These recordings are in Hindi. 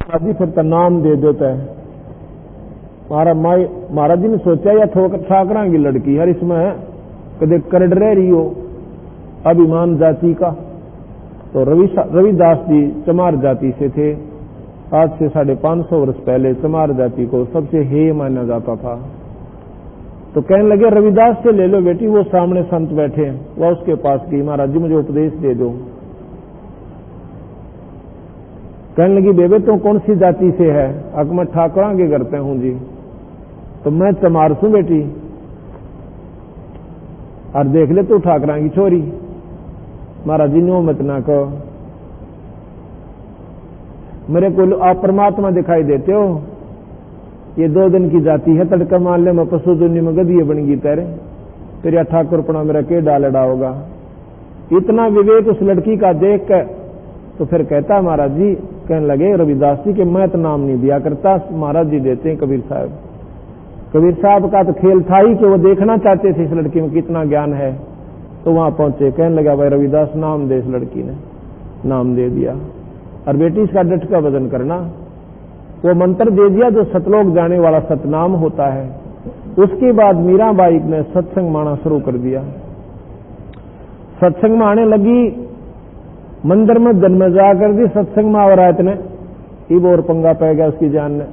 शादी फिर तो नाम दे देता है। महाराज जी ने सोचा या ठाकरा की लड़की यार इसमें कदे करड रह रही हो अभिमान जाति का। तो रविदास जी चमार जाति से थे। आज से 550 वर्ष पहले चमार जाति को सबसे हेय माना जाता था। तो कहने लगे रविदास से ले लो बेटी। वो सामने संत बैठे, वह उसके पास गई, महाराज जी मुझे उपदेश दे दो। कहने लगी बेबे तो कौन सी जाति से है? अक मैं ठाकुरा के घर पे हूं जी। तो मैं चमार सू बेटी। और देख ले तू ठाकरा की छोरी। महाराज जी नो मत ना कहो, मेरे को आप परमात्मा दिखाई देते हो। ये 2 दिन की जाति है, तड़का मान ले मैं पशु दुनिया में गदिये बन गई तेरे, फिर या ठाकुरपना मेरा के डालड़ा होगा। इतना विवेक उस लड़की का देख कर तो फिर कहता महाराज जी, कहने लगे रविदास जी के मैं तो नाम नहीं दिया करता, महाराज जी देते हैं कबीर साहब। कबीर साहब का तो खेल था ही कि वो देखना चाहते थे इस लड़की में कितना ज्ञान है। तो वहां पहुंचे, कहने लगा भाई रविदास नाम दे। इस लड़की ने नाम दे दिया। और बेटी इसका डट का वजन करना। वो मंत्र दे दिया जो सतलोक जाने वाला सतनाम होता है। उसके बाद मीराबाई ने सत्संग माना शुरू कर दिया। सत्संग में आने लगी, मंदिर में जन्म जा कर दी। सत्संग में आवरायत ने इब और पंगा पै गया उसकी जान ने।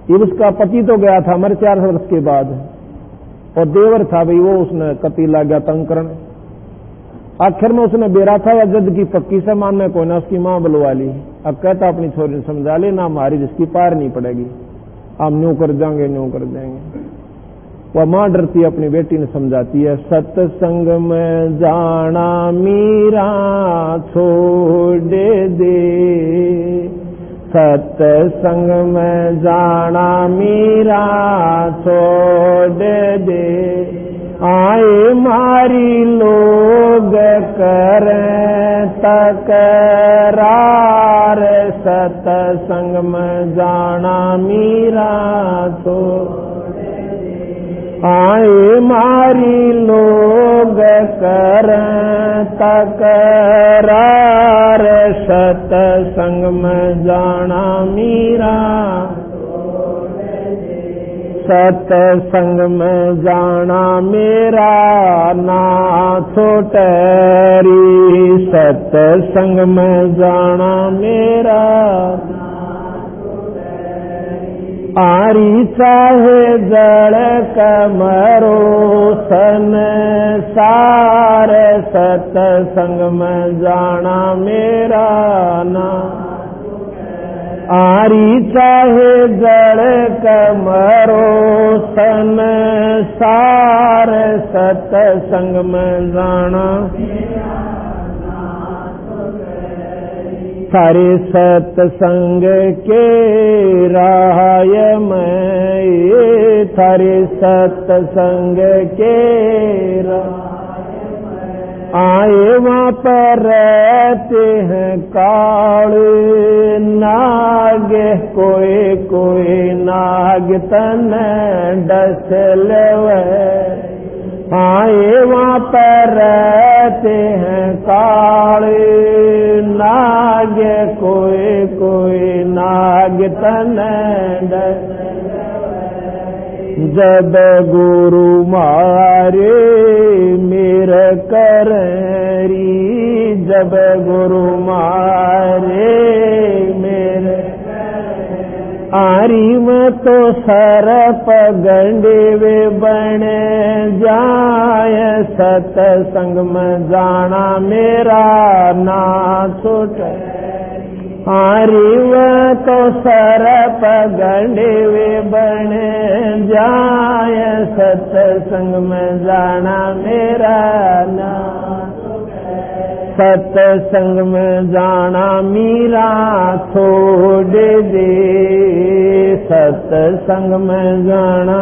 इब उसका पति तो गया था मर 4 वर्ष के बाद, और देवर था भाई वो, उसने कति ला गया तंग करने। आखिर में उसने बेरा था या जद की पक्की से मानने को ना उसकी मां बुलवा ली। अब कहता अपनी छोरी ने समझा ले ना हमारी जिसकी पार नहीं पड़ेगी, हम न्यू कर देंगे न्यू कर देंगे। वह मां डरती अपनी बेटी ने समझाती है, सत्संग में जाना मीरा छोड़ दे, सत्संग में जाना मीरा छोड़ दे, आए मारी लोग करें तकरार, सत्संग में जाना मीरा छोड़ दे, आए मारी लोग करें तकरार, सत्संग में जाना मीरा, सत्संग में जाना मेरा ना छोटरी, सत्संग में जाना मेरा आरी चाहे जड़ कमरो संसार, सत्संग में जाना मेरा ना आरी चाहे जड़ कमरो संसार, सत्संग में जाना थारे सत्संग के राय में, थारे सत्संग के आए वहां पर रहते हैं काले नाग, कोई कोई नाग तन डस लेवे, आए वहां पर रहते हैं काले नाग, कोई कोई नाग तन डस, जब गुरु मारे मेरे करी, जब गुरु मारे मेरे आरी में तो सरप गंडेवे बने जाए, सत्संग में जाना मेरा ना छूटे, आरी में तो सरप गंडेवे बने जाए, सत्संग में जाना मेरा ना, सत्संग में जाना मीरा छोड़ दे, सत्संग में जाना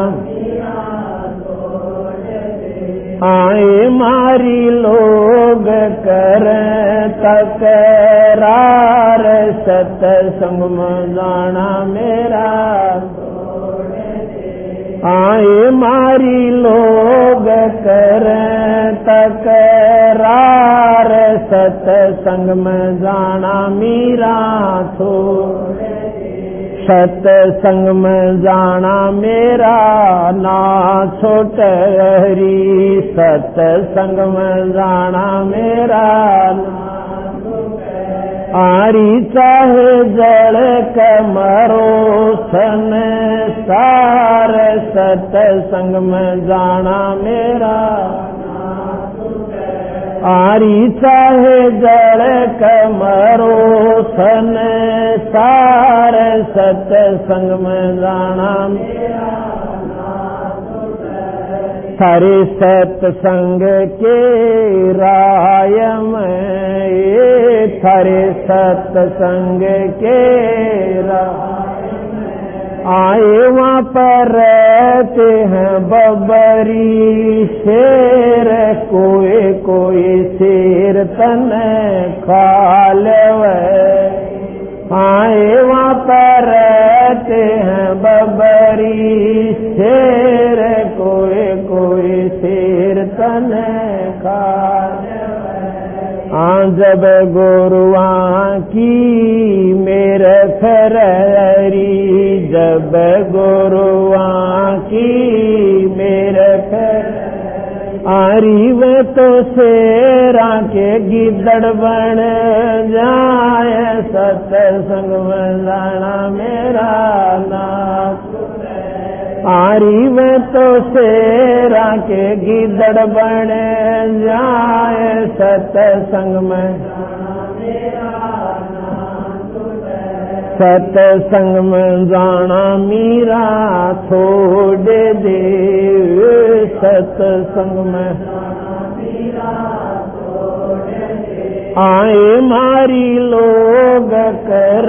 आए मारी लोग करें तकरार, सत्संग में जाना मेरा आए मारी लोग करें तकरार, सत्संग में जाना मीरा छोड़ सत्संग में जाना मेरा ना छोटे हरी, सत्संग में जाना मेरा आरी चाहे जड़ कमरो संसार, सत्संग में जाना मेरा आरी चाहे जड़ कमरो संसार, सत्संग में जाना मेरा थारे सत्संग के राय में, थारे सत्संग के राय में आए वहाँ पर रहते हैं बबरी शेर, कोई कोई शेर तन खा लेवे। आए वहाँ पर रहते हैं बबरी शेर, कोई कोई शेर तन खा जब गुरुआ की मेरे फररी, जब गुरुआ की मेरे फररी आरी वे तो शेरा के गिद्दड़ बन जाए, सत्संग में जाना मेरा नाम आरी वे तो शेरा के गिद्दड़ बन जाए, सत्संग में सत्संग में जाना मीरा छोड़ दे, सत्संग में आए मारी लोग कर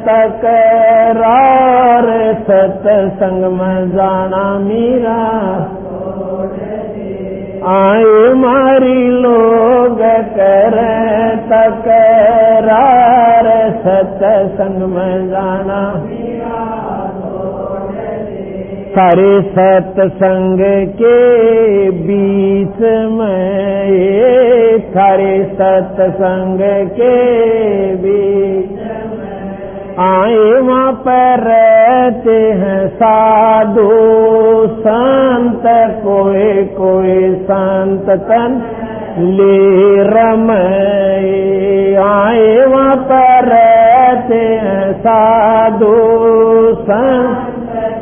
तकरार, सत्संग में जाना मीरा आए मारी लोग कर तकरार, सत्संग में जाना सारे सत्संग के बीच में, सारे सत्संग के बीच में आए वहाँ पर रहते हैं साधु संत, कोई कोई संत तन ले रमय। आए वहाँ पर रहते हैं साधु संत,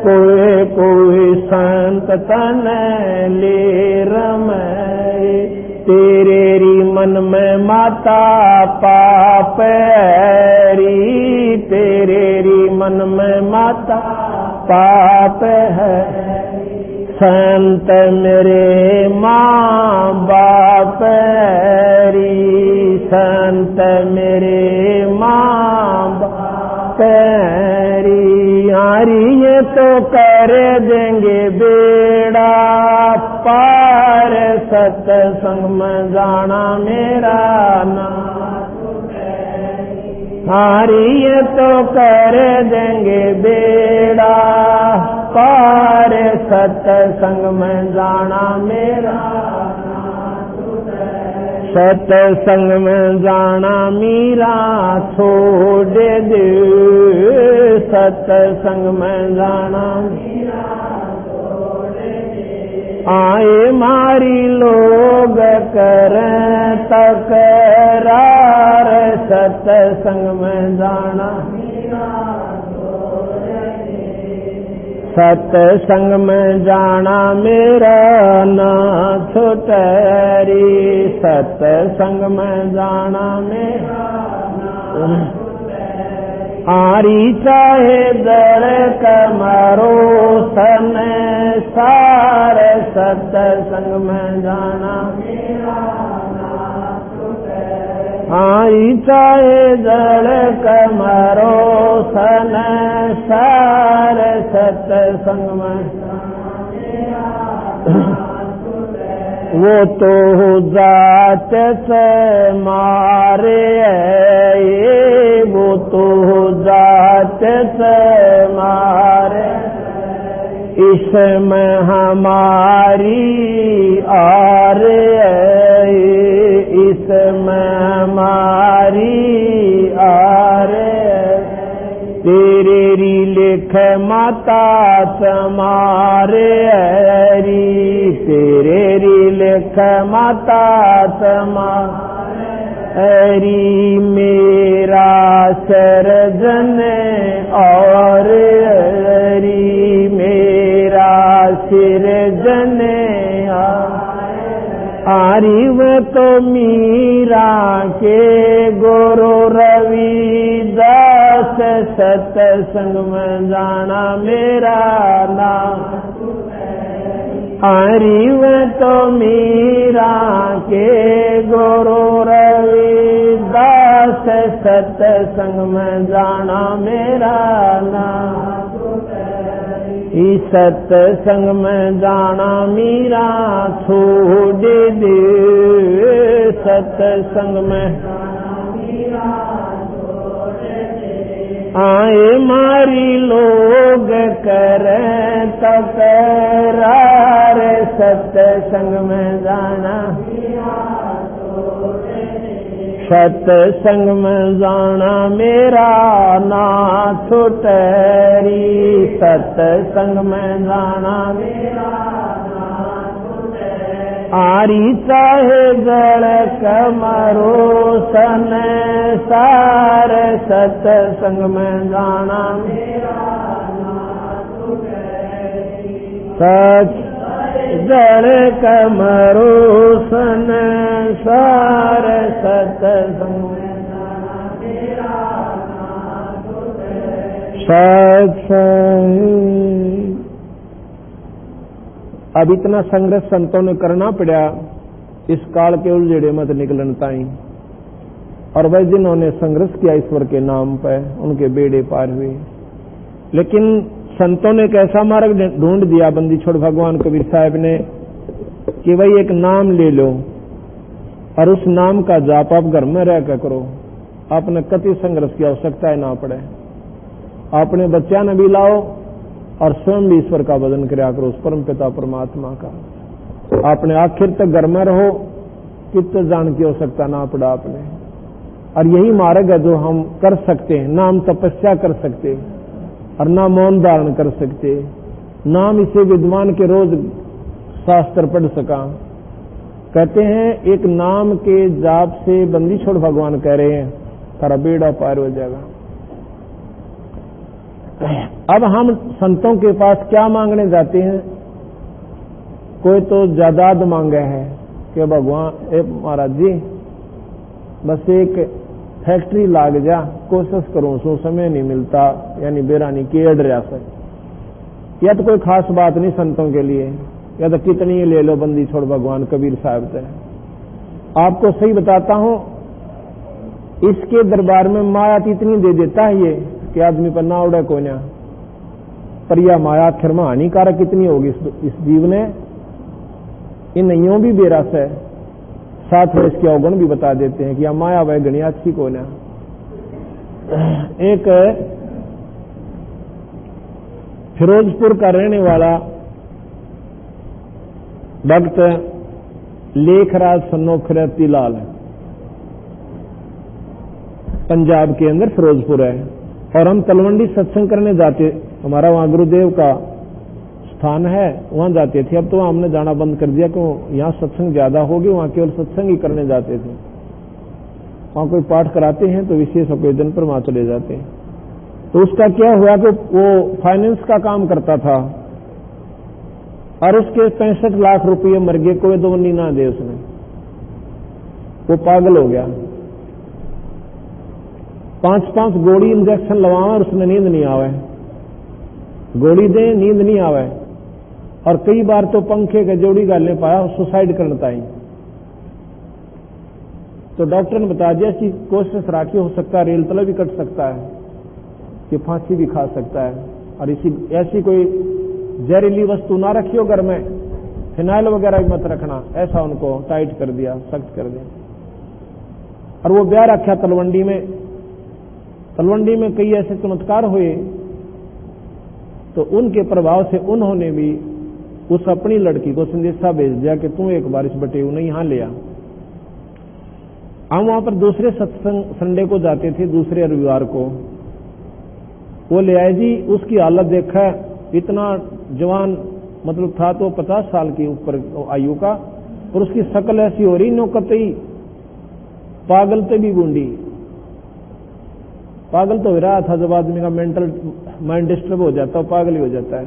कोई कोई संत तन ले रमय। तेरे री मन में माता पाप हरी, तेरे री मन में माता पाप है। संत मेरे माँ बाप हरी, संत मेरे माँ बाप हरी। यारी ये तो कर देंगे बेड़ा पार, सत्संग में जाना मेरा नाम। यारी ये तो कर देंगे बेड़ा पार, सत्संग में जाना मेरा सत्संग में जाना मीरा छोड़ दे, सत्संग में जाना आए मारी लोग कर तकरार, सत्संग में जाना सत्संग में जाना मेरा ना छुटरी, सत्संग में जाना मेरा आरी चाहे दर कमरो सन सार, सत्संग में जाना आई चाहे जड़ कमरो सन सार, सत्संग में वो तो जात से मारे है, वो तो जात से मारे इसमें हमारी आर है, इसमें हमारी आर है। तेरे मेरी लेख माता समारे हरी, तेरे री लेख माता समारे हरी, मेरा सर्जन और हरी, मेरा सिरजन आरी। व तो मीरा के गुरु रविदास, सत्संग में जाना मेरा नाम आरी। व तो मीरा के गुरु रविदास, सत्संग में जाना मेरा नाम। इस सत्संग में जाना मीरा छोड़ दे, सत्संग में आए मारी लोग करें तकरार, सत्संग में जाना सत्संग में जाना मेरा ना छुटरी, सत्संग में जाना मेरा ना छुटरी। आरी चाहे जड़ कमरो सन सार, सत्संग में जाना मेरा ना छुटरी। सच जड़ कमरो सन सार, सत्संग में जाना मेरा ना छुटरी। सत्संग। अब इतना संघर्ष संतों ने करना पड़ा इस काल के उलझेड़े मत निकलन ताई, और वह जिन्होंने संघर्ष किया ईश्वर के नाम पर उनके बेड़े पार हुए। लेकिन संतों ने एक ऐसा मार्ग ढूंढ दिया बंदी छोड़ भगवान कबीर साहब ने कि भाई एक नाम ले लो और उस नाम का जाप आप घर में रह कर करो, आपने कति संघर्ष की आवश्यकता ना पड़े। अपने बच्चा ने भी लाओ और स्वयं भी ईश्वर का भजन किया करो, उस परम पिता परमात्मा का। आपने आखिर तक घर में रहो, कितने जान की आवश्यकता ना पड़ा आपने। और यही मार्ग है जो हम कर सकते हैं, ना हम तपस्या कर सकते और ना मौन धारण कर सकते, ना हम इसे विद्वान के रोज शास्त्र पढ़ सका। कहते हैं एक नाम के जाप से बंदी छोड़ भगवान कह रहे हैं तारा बेड़ा पार हो जाएगा। अब हम संतों के पास क्या मांगने जाते हैं? कोई तो जायदाद मांगे है कि भगवान महाराज जी बस एक फैक्ट्री लाग जा, कोशिश करूं सो समय नहीं मिलता, यानी बेरानी की अड़ रहा से। यह तो कोई खास बात नहीं संतों के लिए, या तो कितनी ले लो बंदी छोड़ भगवान कबीर साहब से। आपको सही बताता हूं, इसके दरबार में माया इतनी दे देता है ये कि आदमी पर ना उड़े कोई ना। पर यह माया आखिर में हानिकारक कितनी होगी इस जीव ने, इन नैयों भी बेरस है। साथ में इसके अवगुण भी बता देते हैं कि यह माया वह गणी अच्छी को ना। एक फिरोजपुर का रहने वाला भक्त लेखराज सन्नोख रतिलाल है, पंजाब के अंदर फिरोजपुर है। और हम तलवंडी सत्संग करने जाते, हमारा वहां गुरुदेव का स्थान है, वहां जाते थे। अब तो हमने जाना बंद कर दिया क्यों, यहां सत्संग ज्यादा हो गए, वहां केवल सत्संग ही करने जाते थे। वहां कोई पाठ कराते हैं तो विशेष ओकेजन पर वहां चले जाते हैं। तो उसका क्या हुआ कि वो फाइनेंस का काम करता था और उसके 65 लाख रुपये मर गए, कोई दवनी ना दे उसने। वो पागल हो गया, 5-5 गोली इंजेक्शन लगावा और उसमें नींद नहीं आवे, गोली दे नींद नहीं आवे। और कई बार तो पंखे के जोड़ी गालने पाया, सुसाइड करता ही। तो डॉक्टर ने बता दिया कि कोशिश राखी हो सकता है, रेल तला भी कट सकता है, कि फांसी भी खा सकता है। और इसी ऐसी कोई जहरीली वस्तु ना रखियो घर में, फिनाइल वगैरह भी मत रखना, ऐसा उनको टाइट कर दिया, सख्त कर दिया। और वो ब्याह रखा तलवंडी में। तलवंडी में कई ऐसे चमत्कार हुए, तो उनके प्रभाव से उन्होंने भी उस अपनी लड़की को संदेशा भेज दिया कि तू एक बार इस बटे उन्हें यहां ले आ। हम वहां पर दूसरे सत्संग संडे को जाते थे, दूसरे रविवार को। वो ले आए जी। उसकी हालत देखा, इतना जवान मतलब था तो 50 साल की ऊपर आयु का, और उसकी शक्ल ऐसी हो रही नो कतई पागल तो भी बूंदी। पागल तो हो रहा था, जब आदमी का मेंटल माइंड डिस्टर्ब हो जाता है पागल ही हो जाता है।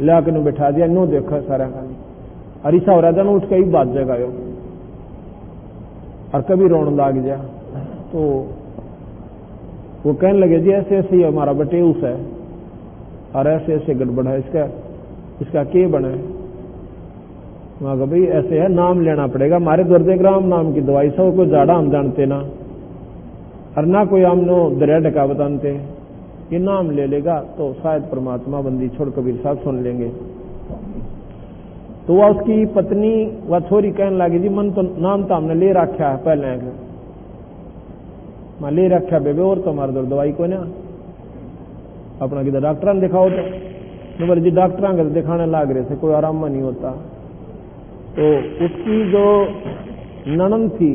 लाके नो बैठा दिया, नो देखा सारा खानी, और ऐसा हो रहा था ना उठ के ही बात जगायो और कभी रोने लाग गया। तो वो कहने लगे जी ऐसे ऐसे ही हमारा बटेउस है और ऐसे ऐसे गड़बड़ है, इसका क्या बना है। वहां का भाई ऐसे है, नाम लेना पड़ेगा, हमारे दुर्देग्राम नाम की दवाई सब को जाड़ा हम जानते ना, और ना कोई हमनो दरिया ढका बताते, ये नाम ले लेगा तो शायद परमात्मा बंदी छोड़ कबीर साहब सुन लेंगे। तो वह उसकी पत्नी वह छोरी कहने लगी जी मन तो नाम तो हमने ले रखा है पहले, मैं ले रखा बेबे, और तो हमारे दर दवाई को ना अपना किधर डॉक्टर ने दिखाओ तो बोले जी डॉक्टर के दिखाने लाग रहे थे, कोई आराम में नहीं होता। तो उसकी जो ननद थी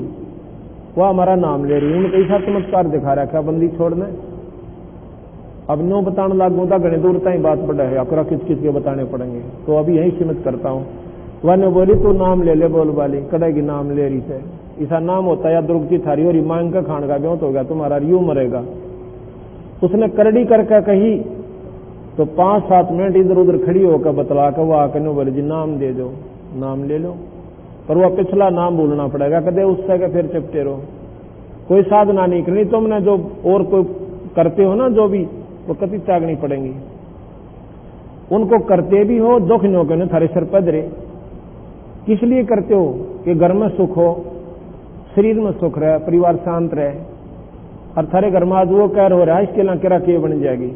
वह हमारा नाम ले रही, उन्होंने कैसा चमत्कार दिखा रखा बंदी छोड़ने। अब नो बताने लागू था, घने दूर तक बात बढ़ा है, अकरा किस किस के बताने पड़ेंगे, तो अभी यही सीमित करता हूँ। वह ने बोली तू नाम ले ले, बोल वाली कड़ेगी नाम ले रही थे, ऐसा नाम होता या दुर्गती थारी और मांग का खान का ब्योत हो गया तुम्हारा, यूं मरेगा। उसने करड़ी करके कही तो 5-7 मिनट इधर उधर खड़ी होकर बतला कर वह आकर बोले जी नाम दे दो, नाम ले लो, पर वह पिछला नाम भूलना पड़ेगा, कदे उससे के फिर चिपटे रहो, कोई साधना नहीं करनी तुमने, जो और कोई करते हो ना जो भी वो कति त्यागनी पड़ेंगी, उनको करते भी हो दुख न हो थारे सर पदरे। किस लिए करते हो कि घर में सुख हो, शरीर में सुख रहे, परिवार शांत रहे, और थारे घर में आज वो कह हो रहा है इसके लिए किरा के बन जाएगी।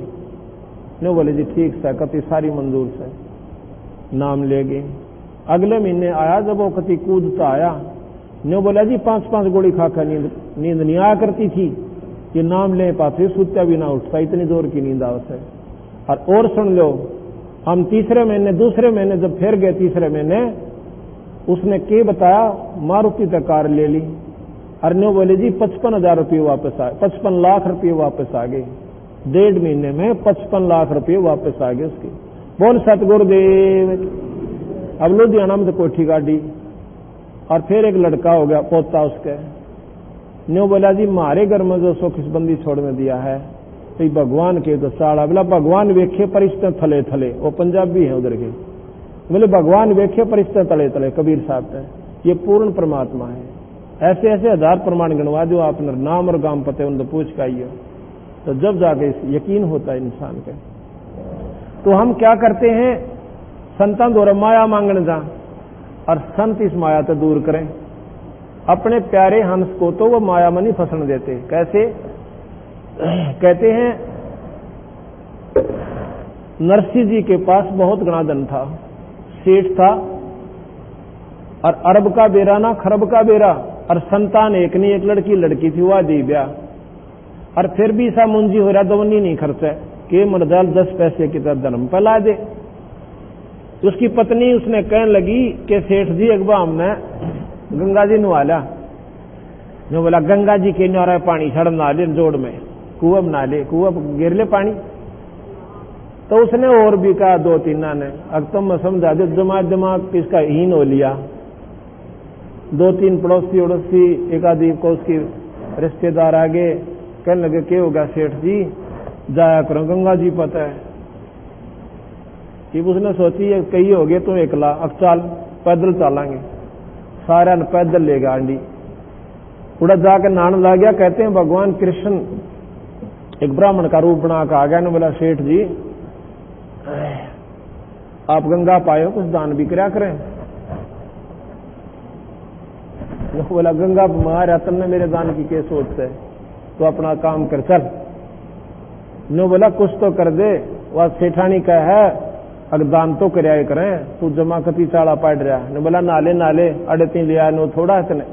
ने बोले जी ठीक से, कति सारी मंजूर से, नाम ले गए। अगले महीने आया जब वो कति कूदता आया, ने बोला जी 5-5 गोली खाकर नींद नहीं आया करती थी, ये नाम ले पाते सुत्या भी ना उठता, इतनी जोर की नींद आवत है। और सुन लो, हम तीसरे महीने दूसरे महीने जब फिर गए तीसरे महीने, उसने के बताया मारुति तक कार ले ली, और ने बोले जी 55,000 रुपये वापस आए, 55 लाख रुपये वापस आ गए, 1.5 महीने में 55 लाख रुपये वापस आ गए उसके। बोल सतगुरुदेव। अब लुधियाना में तो कोठी गाड़ी, और फिर एक लड़का हो गया पोता उसके। न्यू बोला जी मारे घर में जो सुख इस बंदी छोड़ने दिया है तो भगवान के तो साड़ा, बोला भगवान वेखे परिश्ते थले थले, वो पंजाबी है उधर के, बोले भगवान वेखे परिश्ते तले तले कबीर साहब ने, ये पूर्ण परमात्मा है। ऐसे ऐसे 1000 प्रमाण गणवा जो आपने नाम और गांव पते उनसे पूछ के आइए, तो जब जाके यकीन होता है इंसान के। तो हम क्या करते हैं, संतान द्वारा माया मांगने जा, और संत इस माया तो दूर करें। अपने प्यारे हंस को तो वो माया में नहीं फंसने देते। कैसे कहते हैं, नरसिंह जी के पास बहुत घना धन था, सेठ था, और अरब का बेरा ना खरब का बेरा, और संतान एक नहीं, एक लड़की थी, वह दी ब्याह, और फिर भी ऐसा मुंजी हो रहा दोनी नहीं खर्चा के मर्दाल 10 पैसे की तरह धर्म पर ला दे। उसकी पत्नी उसने कहने लगी कि सेठ जी एक बार हमने गंगा जी नवाला, जो बोला गंगा जी के न्यारा पानी छड़ ना ले, जोड़ में कुआं बना ले, कुआं गिर ले पानी। तो उसने और भी कहा 2-3 ने, अब तुम समझा दो, दिमाग इसका हीन हो लिया। 2-3 पड़ोसी उड़ोसी एक आदि को उसकी रिश्तेदार आगे कहने लगे क्या होगा सेठ जी, जाया करो गंगा जी पता है। कि उसने सोची ये कही हो गए तुम एकला, अब चल पैदल चलेंगे, सारा ने पैदल ले गया आंडी, उड़ा जाकर नहाने लग गया। कहते हैं भगवान कृष्ण एक ब्राह्मण का रूप बना कर आ गया, ने बोला सेठ जी आप गंगा पाए हो, कुछ दान भी करा करें। बोला गंगा मारा तुमने मेरे दान की क्या सोच है, तो अपना काम कर चल। नो बोला कुछ तो कर दे, वह सेठानी का है अगर दान तो कराया करें, तू जमा कती चाड़ा पड़ रहा। ने बोला नाले नाले अड़ती लिया नो थोड़ा इतने,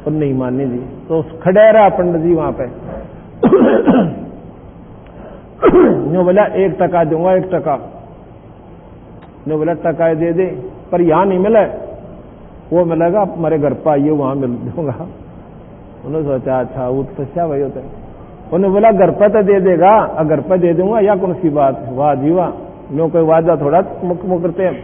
और नहीं मानी जी। तो खड़े रहा पंडित जी वहां पे। नो बोला 1 टका दूंगा, 1 टका। नो बोला टका दे दे, पर यहां नहीं मिला, वो मिलेगा हमारे घर पर आइए वहां मिल दूंगा। उन्होंने सोचा अच्छा वो तपस्या वही होता है। उन्होंने बोला घर पर तो दे देगा, घर पर दे दूंगा या कौन सी बात, वाह जी वाह, नो कोई वादा थोड़ा मुख करते हैं।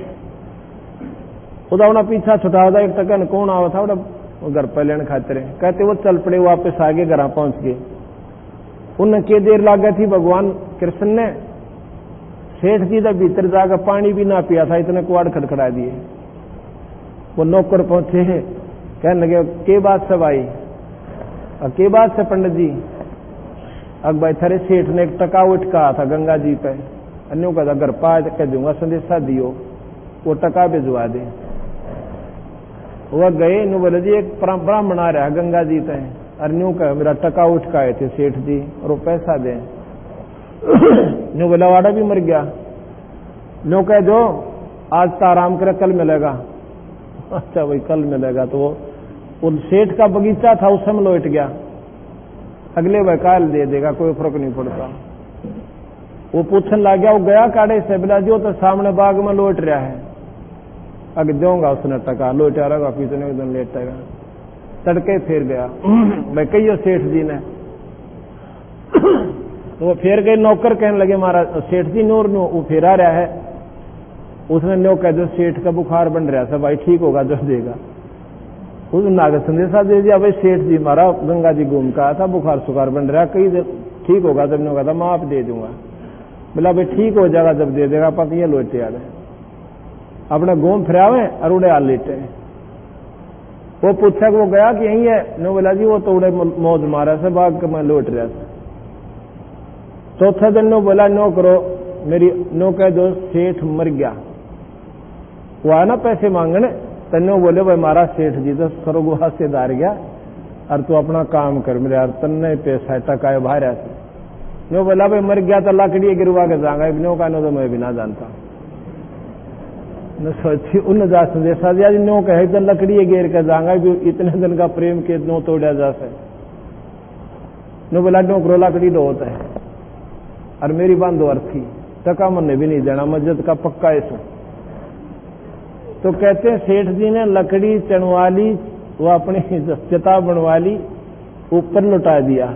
खुदा उन्हें पीछा छुटा था, एक टकन कौन आवा था वो घर पर लेने खातिर, कहते वो चल पड़े, वापस आगे घर पहुंच गए। उन्हें के देर लग गई थी, भगवान कृष्ण ने सेठ जी का भीतर जाकर पानी भी ना पिया था, इतने कुआड़ खड़खड़ा दिए। वो नौकर पहुंचे, कहने लगे के बात से भाई, के बात से पंडित जी, अब भाई थारे सेठ ने एक टका उठका था गंगा जी पे, अन्यों का घर पा कह दूंगा संदेशा दियो, वो टका भिजवा दे। वह गए, नु बोले जी एक ब्राह्मण आ रहा है गंगा जी पे, अन्यों का मेरा टका उठकाए थे सेठ जी और वो पैसा दे। न्यू बोला वाड़ा भी मर गया, न्यू कह दो आज तो आराम करे कल मिलेगा। अच्छा भाई कल मिलेगा, तो वो सेठ का बगीचा था उस समय लौट गया, अगले वह काल दे देगा, कोई फर्क नहीं पड़ता। वो पूछने लग गया, वो गया काड़े से, बोला जो तो सामने बाग में लौट रहा है, अगर दूंगा उसने टका, लौटा रहेगा कितने दिन लेटेगा, तड़के फिर गया। मैं कहियो सेठ जी ने, तो वो फिर गए, नौकर कहने लगे महाराज सेठ जी नूर नो वो फिरा रहा है, उसने नो कह दो सेठ का बुखार बन रहा था भाई, ठीक होगा जो देगा। उस नागर संदेशा दे दिया, भाई सेठ जी हमारा गंगा जी घूम का आया था, बुखार सुखार बन रहा, कहीं ठीक होगा जब ने कहा था मैं आप दे दूंगा। बोला भाई ठीक हो जाएगा जब दे देगा, पक ये लोटे आ गए अपने घूम फिरावे और उड़े आ लेटे। वो पूछा कि वो गया कि यही है, नो बोला जी वो तो उड़े मौज मारा से बाग के मैं लौट रहा था। चौथा दिन नो बोला नो करो मेरी, नो कह दो सेठ मर गया, वो आया ना पैसे मांगने, तन्नो बोले भाई मारा सेठ जी तो स्वर्गवास से दार गया और तू अपना काम कर मेरे यार, तन्ने पैसा टका बाहर ऐसे। नो बोला भाई मर गया तो लाकड़ी गिरवा के जाऊंगा, नो का नो तो मैं भी ना जानता। न सोची उन जा संदेशा दिया, नो कहे तो लकड़ी गिर के जाऊंगा, इतने दिन का प्रेम के नो तोड़ा जा से। नो बोला नो करो लाकड़ी दो होता है और मेरी बांधो अर्थी, टका मन भी नहीं देना, मस्जिद का पक्का ऐसा। तो कहते हैं सेठ जी ने लकड़ी चढ़वा ली, वो अपनी चिता बनवा ली, ऊपर लुटा दिया,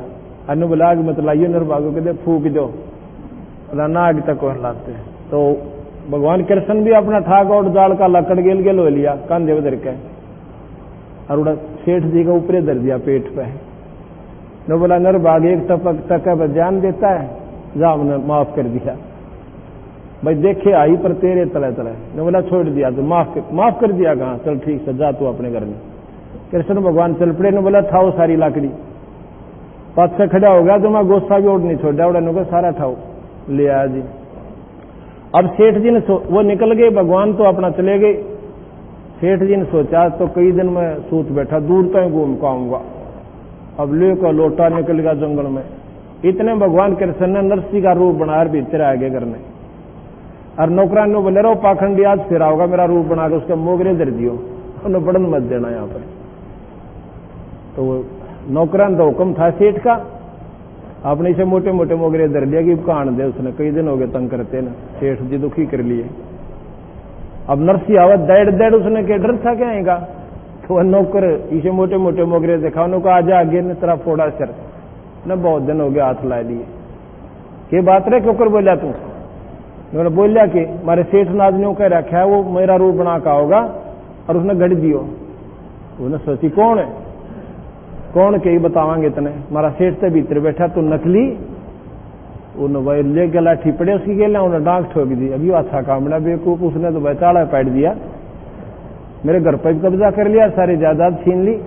अनु बोला आग मत लाइयो नरबागो के दे फूक दो, ना आग तक लाते। तो भगवान कृष्ण भी अपना ठाक और जाल का लकड़ गेल गेल हो लिया कंधे उधर के, और उड़ा सेठ जी का ऊपरे धर दिया पेट पे। न बोला नरबाग एक टपक टका पर जान देता है, जा हमने माफ कर दिया भाई, देखे आई पर तेरे तले तले। ने बोला छोड़ दिया तो माफ कर दिया, कहा चल ठीक से जा तू अपने घर में। कृष्ण भगवान चल पड़े, ने बोला थाओ सारी लाकड़ी, पास से खड़ा हो गया तो मैं गोस्सा भी ओढ़ नहीं छोड़ा, उड़ा ने सारा ठाओ ले आया जी। अब सेठ जी ने वो निकल गए, भगवान तो अपना चले गए। सेठ जी ने सोचा तो कई दिन में सूत बैठा, दूर तक घूम को आऊंगा, अब ले का लोटा निकल गया जंगल में। इतने भगवान कृष्ण ने नरसी का रूप बनाकर भीतर आ गए करने, और नौकरान ने बोले रहो पाखंडी आज फिर आओगा मेरा रूप बना के उसके मोगरे दर दियो, उन्हें बड़न मत देना यहाँ पर। तो नौकरान तो हुक्म था सेठ का, आपने इसे मोटे मोटे मोगरे दर दिया कि कान दे, उसने कई दिन हो गए तंग करते ना, सेठ जी दुखी कर लिए। अब नरसी आवत डेढ़ डेढ़ उसने के डर था क्या आएगा, तो वह नौकर इसे मोटे मोटे मोगरे देखा, उनको आजा आगे ने तरह फोड़ा सर न, बहुत दिन हो गया हाथ ला लिए। के बात रे क्यों कर बोलिया तू, मैंने बोलिया कि मारे सेठ नाजनियों कह रखा है वो मेरा रूप बना का होगा, और उसने गढ़ दियो। उन्हें सोची कौन है, कौन के ही बतावांगे इतने, मारा सेठ से भीतर बैठा तो नकली, उन्हें ले गला ठिपड़े उसकी गेला, उन्हें डांक ठोक दी। अभी अच्छा काम ना बेवकूफ, उसने तो बेचाड़ा पैट दिया, मेरे घर पर कब्जा कर लिया, सारी जायदाद छीन ली।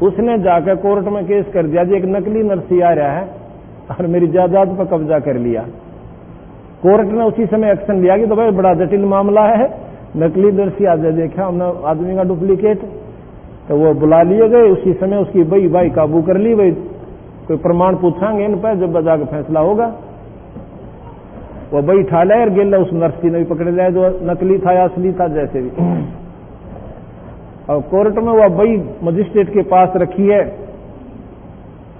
उसने जाकर कोर्ट में केस कर दिया जी एक नकली नरसी आ रहा है और मेरी जायदाद पर कब्जा कर लिया। कोर्ट ने उसी समय एक्शन लिया कि तो भाई बड़ा जटिल मामला है, नकली नरसी आज देखा हमने आदमी का डुप्लीकेट, तो वो बुला लिए गए। उसी समय उसकी भाई काबू कर ली, भाई कोई प्रमाण पूछांगे इन पर, जब बजा का फैसला होगा। वो भाई ठा लाए और गेला उस नरसी ने भी पकड़ लिया जो नकली था या असली था जैसे भी। और कोर्ट में वह भाई मजिस्ट्रेट के पास रखी है,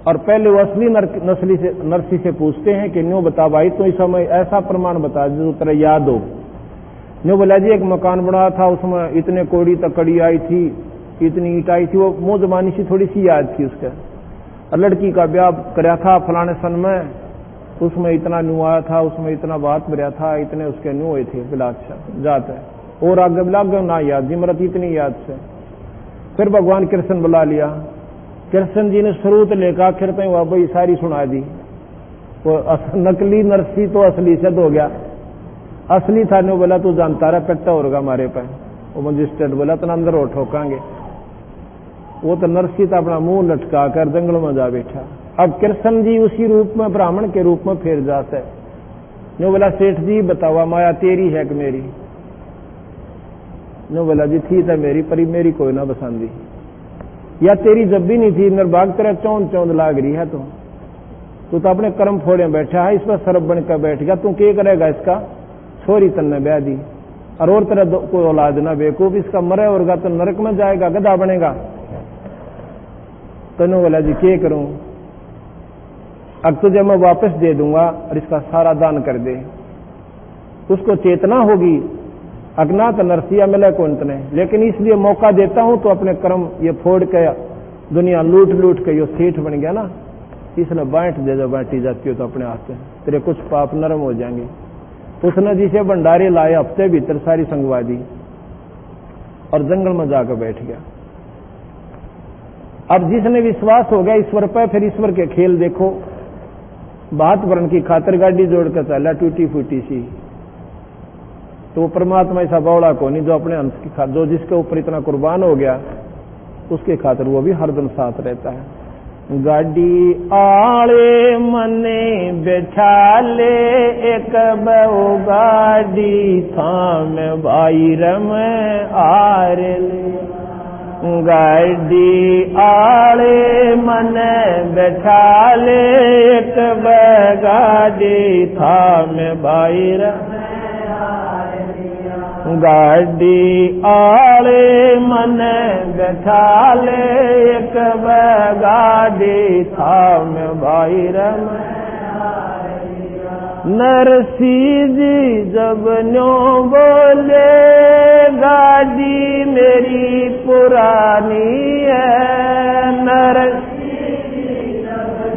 और पहले वो असली नरसी से पूछते हैं कि न्यू बता भाई तो इस समय ऐसा प्रमाण बता जो तेरा याद हो। न्यू बोला जी एक मकान बना था, उसमें इतने कोड़ी तक कड़ी आई थी, इतनी ईट आई थी, वो मुंह जबानी सी थोड़ी सी याद थी उसका। और लड़की का ब्याह कराया था फलाने सन में, उसमें इतना न्यू आया था, उसमें इतना बात भरया था, इतने उसके न्यू हुए थे, बिला अच्छा जाता है और आगे बिलाग ना याद जिमरत इतनी याद से। फिर भगवान कृष्ण बुला लिया, कृष्ण जी ने शुरू लेकर आखिर तक वह भाई सारी सुना दी। वो नकली नरसी तो असली सिद्ध हो गया, असली था नो बोला तू जानता रहा पेट्टा होगा हमारे पे। वो मजिस्ट्रेट बोला तो अंदर हो ठोकांगे। वो तो नरसी था अपना मुंह लटका कर जंगल में जा बैठा। अब कृष्ण जी उसी रूप में ब्राह्मण के रूप में फिर जाते नो बोला सेठ जी बतावा माया तेरी है कि मेरी? नो बोला जी थी था मेरी, पर मेरी कोई ना बसांदी। या तेरी जब भी नहीं थी निर्भाग तेरा चौंध चौंध लाग रही है। तू तो अपने कर्म फोड़े बैठा है, इस पर सरब बन कर बैठ गया। तू क्या करेगा इसका? छोरी तन्ने ब्याह दी और तरह कोई औलाद ना बेकूफ, इसका मरे होगा तो नरक में जाएगा, गधा बनेगा। तनु बोला जी क्या करूं? अब तुझे मैं वापस दे दूंगा और इसका सारा दान कर दे। उसको चेतना होगी अज्ञात नरसिया मिले कौन तने, लेकिन इसलिए मौका देता हूं तो अपने कर्म ये फोड़ के दुनिया लूट लूट के यो सेठ बन गया ना, इसलिए बांट दे। जब बांटी जाती हो तो अपने हाथ से तेरे कुछ पाप नरम हो जाएंगे। उसने जिसे भंडारे लाए हफ्ते भीतर सारी संगवा दी और जंगल में जाकर बैठ गया। अब जिसने विश्वास हो गया ईश्वर पर, फिर ईश्वर के खेल देखो। बात वर्ण की खातिर गाड़ी जोड़कर चला टूटी फूटी सी, तो परमात्मा ऐसा बौड़ा को नहीं जो अपने अंश की खातिर, जो जिसके ऊपर इतना कुर्बान हो गया उसके खातिर वो भी हरदम साथ रहता है। गाड़ी आले मने बैठा ले एक बहु गाड़ी थाम बाईर में आर ले। गाड़ी आले मने बैठा ले एक गाड़ी थाम बाईर। गाड़ी आले मने बैठा ले एक गाड़ी थाम बाईर। नरसी जी जब न्यो बोले गाड़ी मेरी पुरानी है। नरसी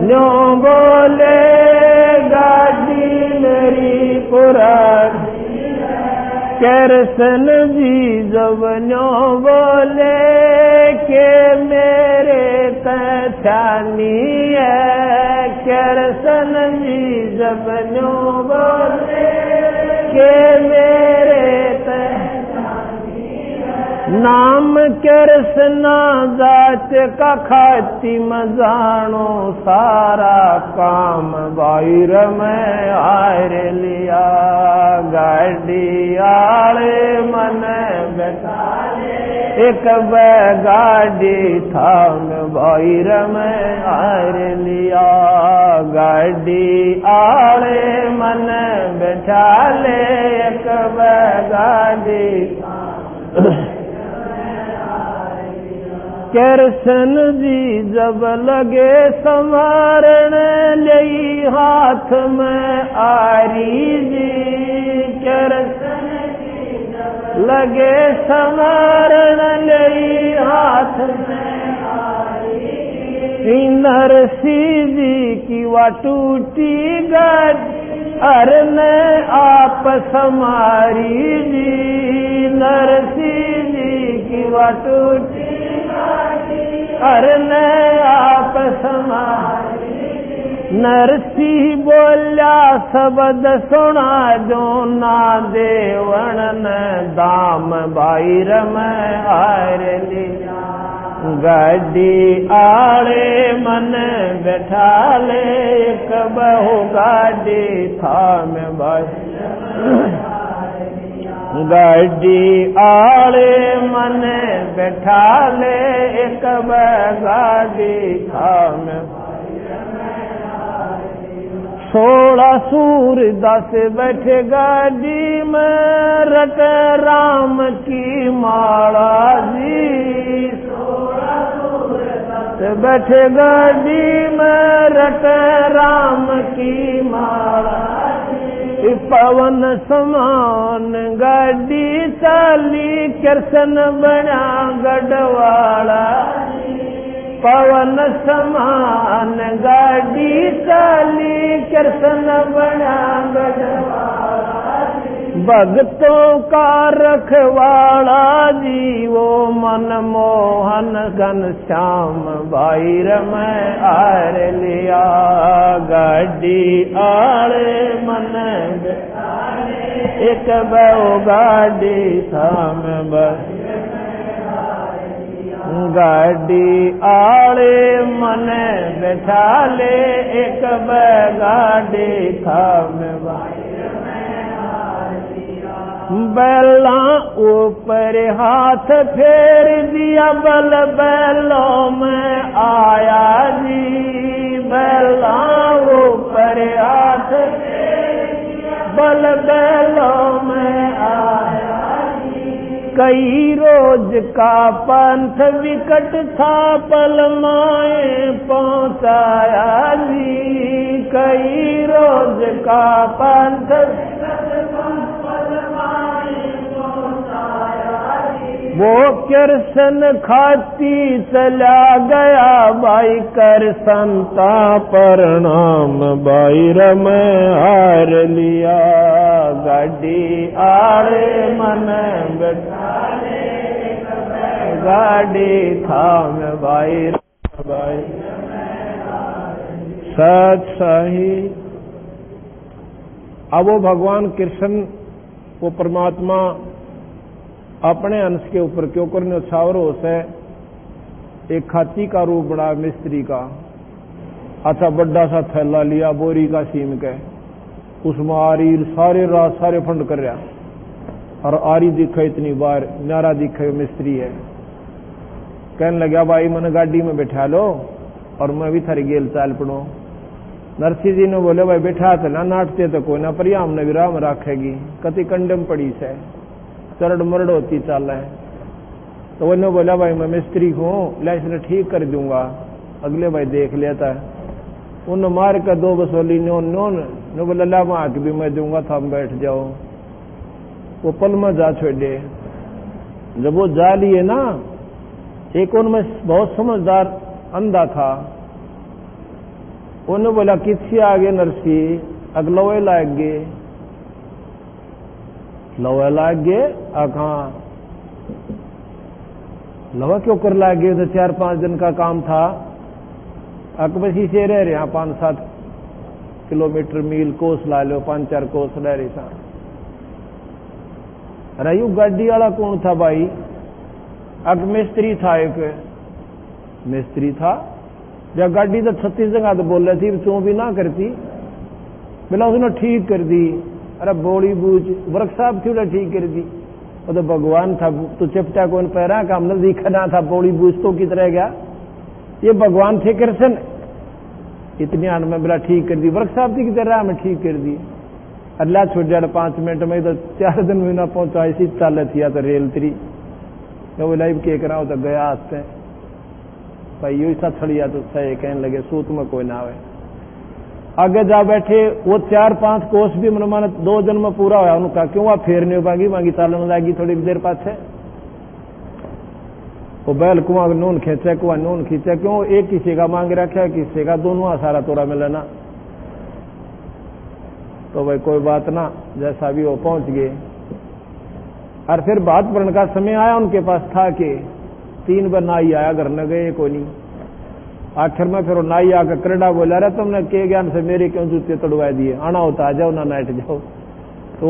न्यो बोले गाड़ी मेरी पुरानी। कृष्ण जी जब न्यो बोले के मेरे तछानी है। कृष्ण जी जब न्यो बोले के मेरे तछानी है। नाम कृष्ण जात का खाती मजानो सारा काम बाहर में आर लिया। गाड़ी आले मन बैठा एक गाड़ी थाम बाहर में आर लिया। गाड़ी आले मन बैठा ले एक गाड़ी। कृष्ण जी जब लगे संवारण ले हाथ में आरी जी। कृष्ण जी जब लगे संवारण ले हाथ में आरी। नरसी जी की वा टूटी गाड़ी अरने आप समारी जी। नरसी जी की वा टूटी अरने आप समारी। नरसी बोल्या शब्द सुना जो ना देवण ने दाम बाहर में आर लिया। गाड़ी आड़े मन बैठा ले एक बहु गाड़ी थाम बाहर। गाड़ी आले मन बैठा ले एक गाड़ी थाम। 16 सूरदास बैठे गाड़ी में रट राम की माला जी। 16 सूरदास बैठे गाड़ी में रट राम की माला। पवन समान गाड़ी चाली कृष्ण बना गढ़वाला। पवन समान गाड़ी चाली कृष्ण बना गढ़वाला जी। भक्तों का रखवाला जी वो मनमोहन घनश्याम भाई रमै आर लिया गाड़ी आले मन एक बहु गाड़ी थाम बस गाड़ी आले मन बैठा ले एक गाड़ी थाम बैला ऊपर हाथ फेर दिया बल बैलों में आया जी। बैला ऊपर हाथ बल बैलों में आया जी। कई रोज का पंथ विकट था पल माए पहुंचाया जी। कई रोज का पंथ वो कृष्ण खाती चला गया भाई कर संता प्रणाम भाई रमै हार लिया गाड़ी आड़े मन बैठा गाड़ी थाम भाई भाई सच सही। अब वो भगवान कृष्ण वो परमात्मा अपने अंश के ऊपर क्यों करने छावर हो से एक खाती का रूप बड़ा मिस्त्री का अच्छा बड़ा सा थैला लिया बोरी का सीम के उसमें आरी सारे रात सारे फंड कर रहा और आरी दिखे इतनी बार नारा दिखे मिस्त्री है। कहने लगा भाई मैंने गाड़ी में बैठा लो और मैं भी थारी गेल चाल पड़ो। नरसिंह जी ने बोले भाई बैठा तो ना नाटते तो कोई ना पर हमने विराम राखेगी कति कंडम पड़ी से चरड़ मरड़ होती चाल है। तो वो ने बोला भाई मैं मिस्त्री हूँ ला इसने ठीक कर दूंगा अगले भाई देख लेता है। उन मार कर दो बसोली नोन नोन ने बोला ला मैं आके भी मैं दूंगा था बैठ जाओ। वो पल में जा छोड़े। जब वो जा लिए ना एक उनमें बहुत समझदार अंधा था उन्होंने बोला किसी आगे नरसिंह अगलवे लाग गए लवा लाग गए कहा लवा क्यों कर लाग गए तो 4-5 दिन का काम था अकबसी से रह रहे 5-7 किलोमीटर मील कोस ला लो 5-4 कोस रह रही था। अरे यू गाड़ी वाला कौन था भाई अग मिस्त्री था एक मिस्त्री था जब गाड़ी तो 36 जगह तो बोल रही थी तू भी ना करती बोला उसने ठीक कर दी। अरे बोली बूझ वर्कशॉप थी उन्हें ठीक कर दी वो तो भगवान था तो चिपटा कौन पैरा का हमने दिखना था बोली बूझ तो की तरह गया ये भगवान थे कृष्ण इतनी आन में बोला ठीक कर दी वर्कशॉप थी की तरह हमें ठीक कर दी। अल्लाह छोड़ जाए 5 मिनट में तो 4 दिन में ना पहुंचा इसी चाल थी तो रेल तरी तो वो लाइव के करा तो गया आते भाई यू सा छड़िया तो सही कहने लगे सूत में कोई ना आवे आगे जा बैठे वो 4-5 कोस भी मन माने 2 दिन में पूरा होया उनका क्यों वहां फेर नहीं पाएगी मांगी चालन लागी थोड़ी देर पाछे वो बैल कुआ नून खींचे कुआ नून खींचे क्यों एक किसी का मांग रखा किसी का दोनों सारा तोड़ा मिले ना तो भाई कोई बात ना जैसा भी वो पहुंच गए। और फिर बात पढ़ने का समय आया उनके पास था कि 3 बार नाई आया घर न गए कोई नहीं। आखिर में फिर नाई आकर करड़ा बोला रहा तुमने के ज्ञान से मेरे क्यों जूते तड़वा दिए आना होता आ जाओ ना नाइट जाओ। तो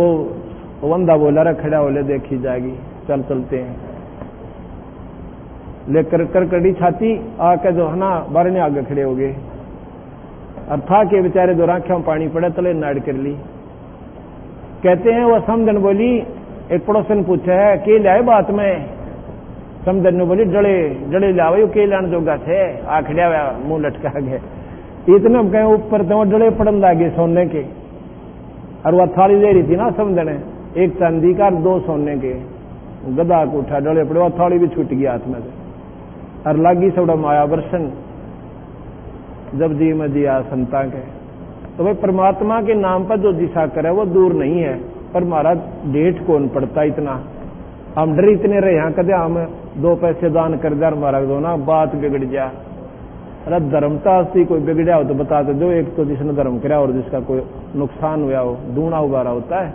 वो बंदा बोला रहा खड़ा बोले देखी जाएगी चल चलते हैं लेकर करकड़ी छाती आके जो है ना बारने आगे खड़े हो गए और था के बेचारे दो आंखों में पानी पड़े तले नाड़ कर ली। कहते हैं वो समझन बोली एक पड़ोसन पूछा है के लाए बात में समझन ने बोली डले डले लाओ के लाने जोगा थे आखड़िया मुंह लटका गए इतने कहें ऊपर तो डले पड़न लागे सोने के और वह थाली ले रही थी ना समझने एक चांदी का 2 सोने के गदा को उठा डले पड़े वह थाली भी छूट गई हाथ में से और लागी सबड़ा माया वर्षन जब जी में दिया संता के। तो भाई परमात्मा के नाम पर जो दिशा करे वो दूर नहीं है पर हमारा डेट कौन पड़ता इतना हम डर इतने रहे यहाँ कदे हम 2 पैसे दान कर दे हमारा दो ना बात बिगड़ जा अरे धर्मता से कोई बिगड़ा हो तो बताते दो, एक तो जिसने धर्म करा और जिसका कोई नुकसान हुआ हो, दूना उबारा होता है।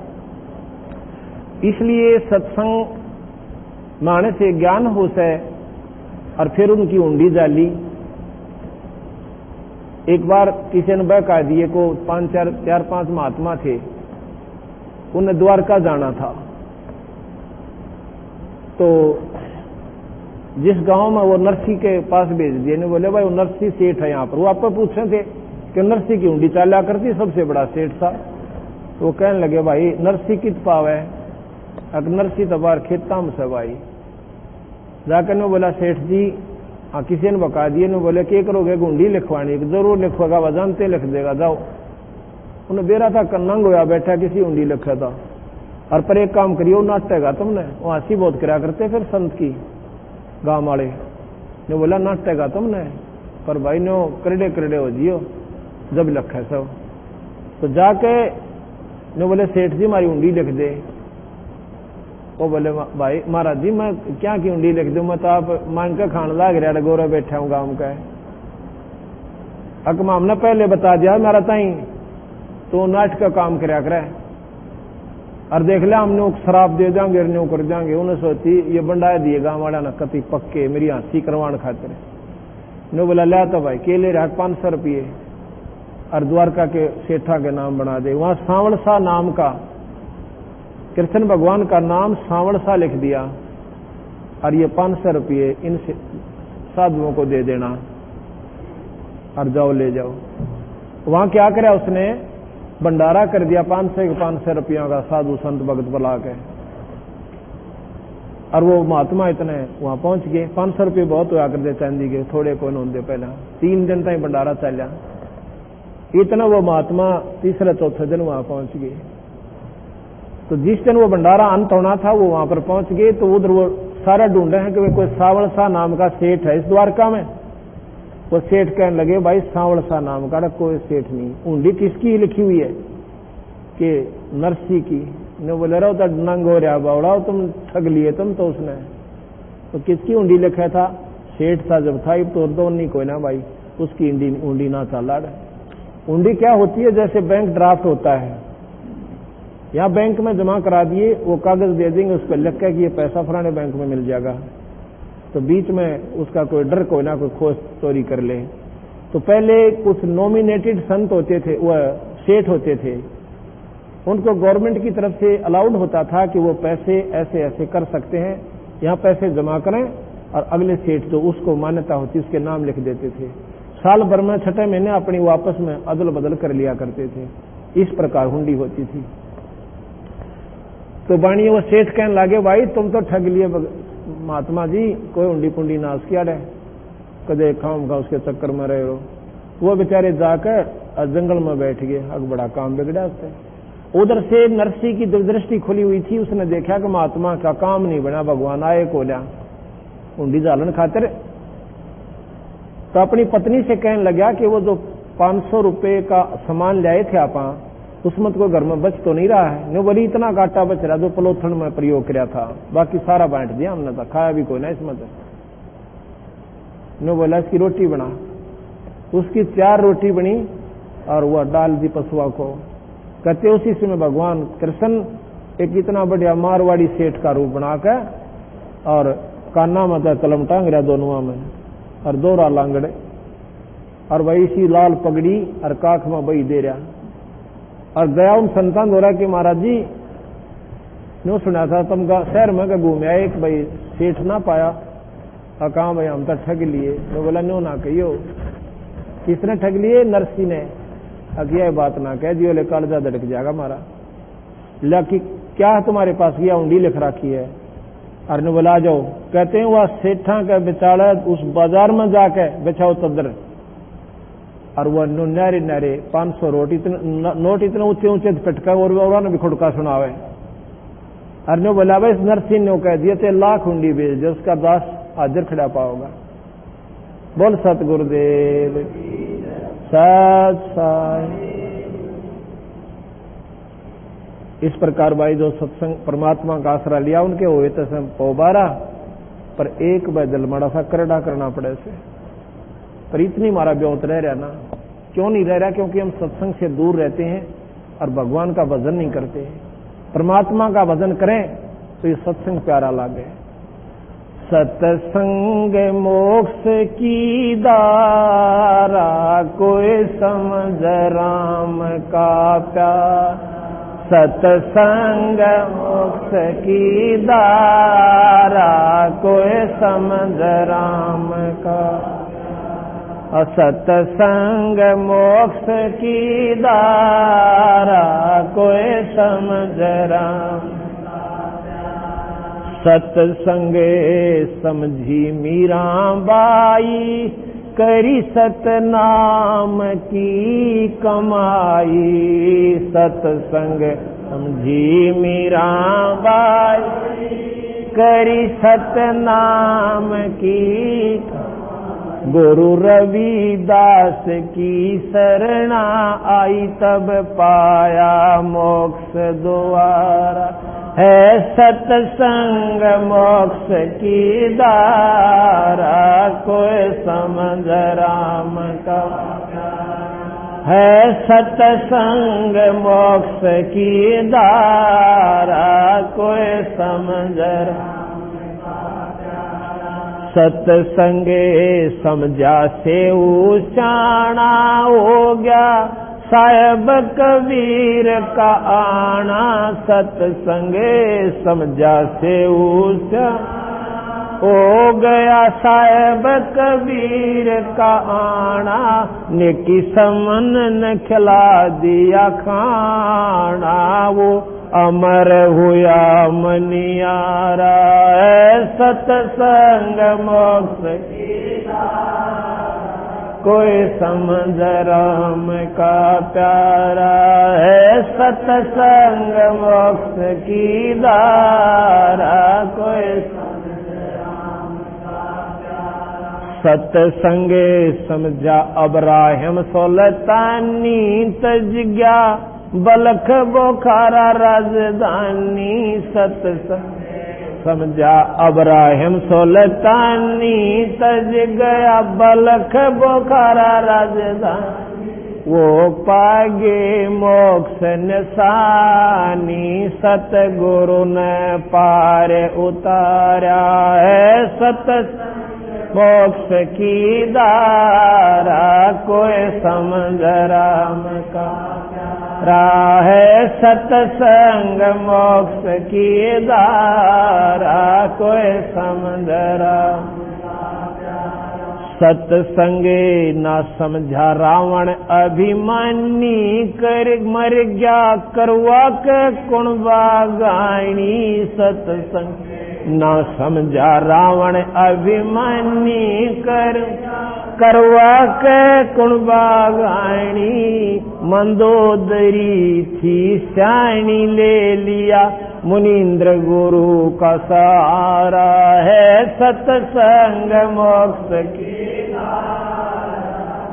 इसलिए सत्संग माने से ज्ञान हो से और फिर उनकी ऊंडी जाली। एक बार किसी ने बहका दिए को चार पांच महात्मा थे, उन्हें द्वारका जाना था। तो जिस गांव में वो नरसी के पास भेज दिए ने, बोले भाई वो नरसी सेठ है यहाँ पर। वो आपको पूछे थे कि नरसी की ऊंडी चाल्या करती, सबसे बड़ा सेठ था। तो वो कहने लगे भाई नरसी कित पावे, अगर नरसी तो बाहर खेता में से भाई जाकर ने बोला सेठ जी हाँ किसी ने बका दिए ने, बोले क्या करोगे, गुंडी लिखवानी, जरूर लिखवागा, वह जानते लिख देगा, जाओ। उन्हें बेरा था कन्नंग होया बैठा, किसी ऊंडी लिखा था। और पर एक काम करियो नाटेगा तुमने, वो हंसी बहुत करा करते फिर संत की गांव वाले ने, बोला नाटेगा तुमने, पर भाई नो करड़े करड़े हो जियो जब लखा सब। तो जाके ने बोले सेठ जी हमारी ऊंडी लिख दे। वो बोले भाई महाराज जी मैं क्या की ऊंडी लिख दूं, मैं तो आप मान के खान लाग रहा गोरा बैठा हूं गांव का। अकमा हमने पहले बता दिया मेरा ताई तो नाट का काम कराया करे, और देख लिया हमने शराब दे देंगे न्यू कर देंगे। उन्हें सोची ये बंडाए दिए गांव वाला ना कति पक्के मेरी हंसी करवाण खातिर। ने बोला लिया तो भाई केले रहा 500 रुपये और द्वारका के सेठा के नाम बना दे। वहां सांवड़सा नाम का, कृष्ण भगवान का नाम सांवड़सा लिख दिया और ये 500 रुपये इन साधुओं को दे देना और जाओ ले जाओ। वहां क्या करे उसने भंडारा कर दिया 500 रुपयों का, साधु संत भगत बुला के। और वो महात्मा इतने वहां पहुंच गए। 500 रुपये बहुत हुआ करते चांदी के, थोड़े कौन होते पहला। 3 दिन तक भंडारा चला, इतना वो महात्मा तीसरे चौथे दिन वहां पहुंच गए। तो जिस दिन वो भंडारा अंत होना था वो वहां पर पहुंच गए। तो उधर वो सारा ढूंढे हैं कि कोई सावड़सा नाम का सेठ है इस द्वारका में। वो सेठ कहने लगे भाई सांवड़सा नाम का कोई सेठ नहीं। ऊंडी किसकी लिखी हुई है कि नरसी की। ने बोले रहो तो नंग हो रहा बावड़ा, तुम ठग लिए तुम तो उसने। तो किसकी ऊंडी लिखा था, सेठ था जब था, तो दो नहीं कोई ना भाई उसकी ऊंडी ना चला। ऊंडी क्या होती है, जैसे बैंक ड्राफ्ट होता है, यहाँ बैंक में जमा करा दिए, वो कागज दे देंगे उस पर लिख के कि ये पैसा फलाने बैंक में मिल जाएगा। तो बीच में उसका कोई डर कोई ना कोई खोज चोरी कर ले। तो पहले कुछ नॉमिनेटेड संत होते थे, वह सेठ होते थे, उनको गवर्नमेंट की तरफ से अलाउड होता था कि वो पैसे ऐसे ऐसे कर सकते हैं, यहाँ पैसे जमा करें और अगले सेठ जो उसको मान्यता होती उसके नाम लिख देते थे। साल भर में 6 महीने अपनी वापस में अदल बदल कर लिया करते थे। इस प्रकार हुंडी होती थी। तो बाणी वो सेठ कहने लगे भाई तुम तो ठग लिए महात्मा जी, कोई हुंडी पुंडी नाश किया रहे, कदे खाम का उसके चक्कर में रहे हो। वो बेचारे जाकर जंगल में बैठ गए। अब बड़ा काम बिगड़ा उससे। उधर से नरसी की दृष्टि खुली हुई थी, उसने देखा कि महात्मा का काम नहीं बना, भगवान आए कोल्या हुंडी जालन खातिर। तो अपनी पत्नी से कहने लगा कि वो जो 500 रुपये का सामान लाए थे आप, उसमें तो घर में बच तो नहीं रहा है। नो बोली इतना घाटा बच रहा जो पलोथन में प्रयोग किया था, बाकी सारा बांट दिया हमने, तो खाया भी कोई ना इसमें। तो नो बोला इसकी रोटी बना। उसकी 4 रोटी बनी और वह डाल दी पशुआ को। कहते उसी समय भगवान कृष्ण एक इतना बढ़िया मारवाड़ी सेठ का रूप बनाकर और काना में कलम टांग रहा दोनों में और 2 लांगड़े और वही सी लाल पगड़ी और काख में बही दे रहा। और गया उन संतान हो रहा कि महाराज जी नो सुना था तुम शहर में घूमे आए, एक भाई सेठ ना पाया और कहा भाई हम तो ठग लिए। तो बोला नो ना कहियो, किसने ठग लिए, नरसी ने। अगिया बात ना कह दियो, ले कालजा धड़क जाएगा हमारा। लेकिन क्या तुम्हारे पास गया, ऊंडी लिख रखी है। और ने बोला जाओ। कहते हैं वह सेठा के बेचारा उस बाजार में जाके बेचाओ तदर, और वह नारे नारे 500 नोट इतने ऊंचे ऊंचे पटका और उन्होंने भी खुड़का सुनावे। और ने बोला भाई इस नरसिंह ने कह दिए थे 1 लाख हुंडी भेज दे, उसका दास हाजिर खड़ा पाओगा। बोल सतगुरुदेव सत साई। इस प्रकार भाई जो सत्संग परमात्मा का आसरा लिया उनके हुए तो पोबारा, पर एक बदल मड़ा सा करड़ा करना पड़े से। पर इतनी मारा ब्योत रह रहा ना। क्यों नहीं रह रहा? क्योंकि हम सत्संग से दूर रहते हैं और भगवान का भजन नहीं करते। परमात्मा का भजन करें तो ये सत्संग प्यारा लागे। सत्संग मोक्ष की दारा, कोई समझ राम का प्यार। सत्संग मोक्ष की दारा, कोई समझ राम का। सत्संग मोक्ष की दारा, कोई समझ राम। सत्संगे समझी मीराबाई, करी सतनाम की कमाई। सत्संग समझी मीराबाई, करी सतनाम की। गुरु रविदास की शरणा आई, तब पाया मोक्ष द्वारा। है सत्संग मोक्ष की दारा, कोई समझ राम का। है सत्संग मोक्ष की दारा, कोई समझ राम। सत्संगे समझा से उचाणा हो गया, साहेब कबीर का आना। सत्संगे समझा से ऊंचा हो गया, साहेब कबीर का आना। नेकी समन न खिला दिया खाना, वो अमर हुआ मनियारा। सत्संग मोक्ष की दारा, कोई समझ राम का प्यारा। है सत्संग मोक्ष की दारा, कोई समझ राम का प्यारा। सत्संगे समझा अब्राहिम सुल्तानी, तज गया बलख बोखारा राजधानी। सत्संग समझा अब्राहिम सुल्तानी, तज गया बलख बोखारा राजधानी। वो पागे मोक्ष निशानी, सतगुरु ने पार उतारा। है सत्संग मोक्ष की दारा, कोई समझ राम का। राह सत्संग मोक्ष की दारा, कोई समझ राम। सत्संगे ना समझा रावण अभिमानी, कर मर गया करवा के कुणबा गाणी। सत्संग ना समझा रावण अभिमानी, करवा के कुणबा गाणी। मंदोदरी थी श्याणी, ले लिया मुनीन्द्र गुरु का सहारा। है सत्संग मोक्ष की दारा,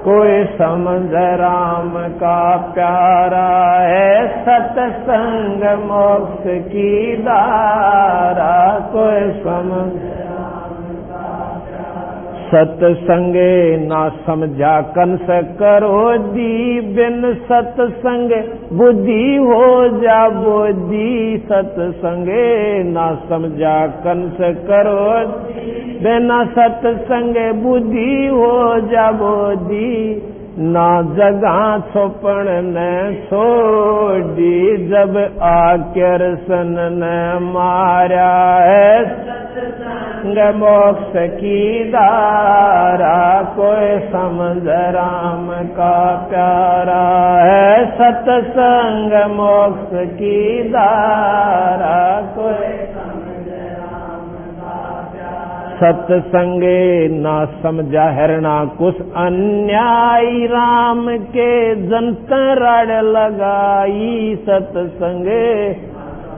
कोई समझ राम का प्यारा। है सत्संग मोक्ष की दारा, कोई समझ। सत्संगे ना समझा कंस करो दी, बिन सत्संग बुद्धि हो जा बोधी। सत्संगे ना समझा कंस करो दी, बिना सत्संग बुद्धि हो जा बोधी। ना जगह छोपण न छोड़ी, जब आकर सन न मारा। है मोक्ष की दारा, कोई समझ राम का प्यारा। है सत्संग मोक्ष की दारा, कोई समझ राम का प्यारा। सत्संगे ना समझा हरणा कुछ अन्यायी, राम के जंतर लगाई। सत्संगे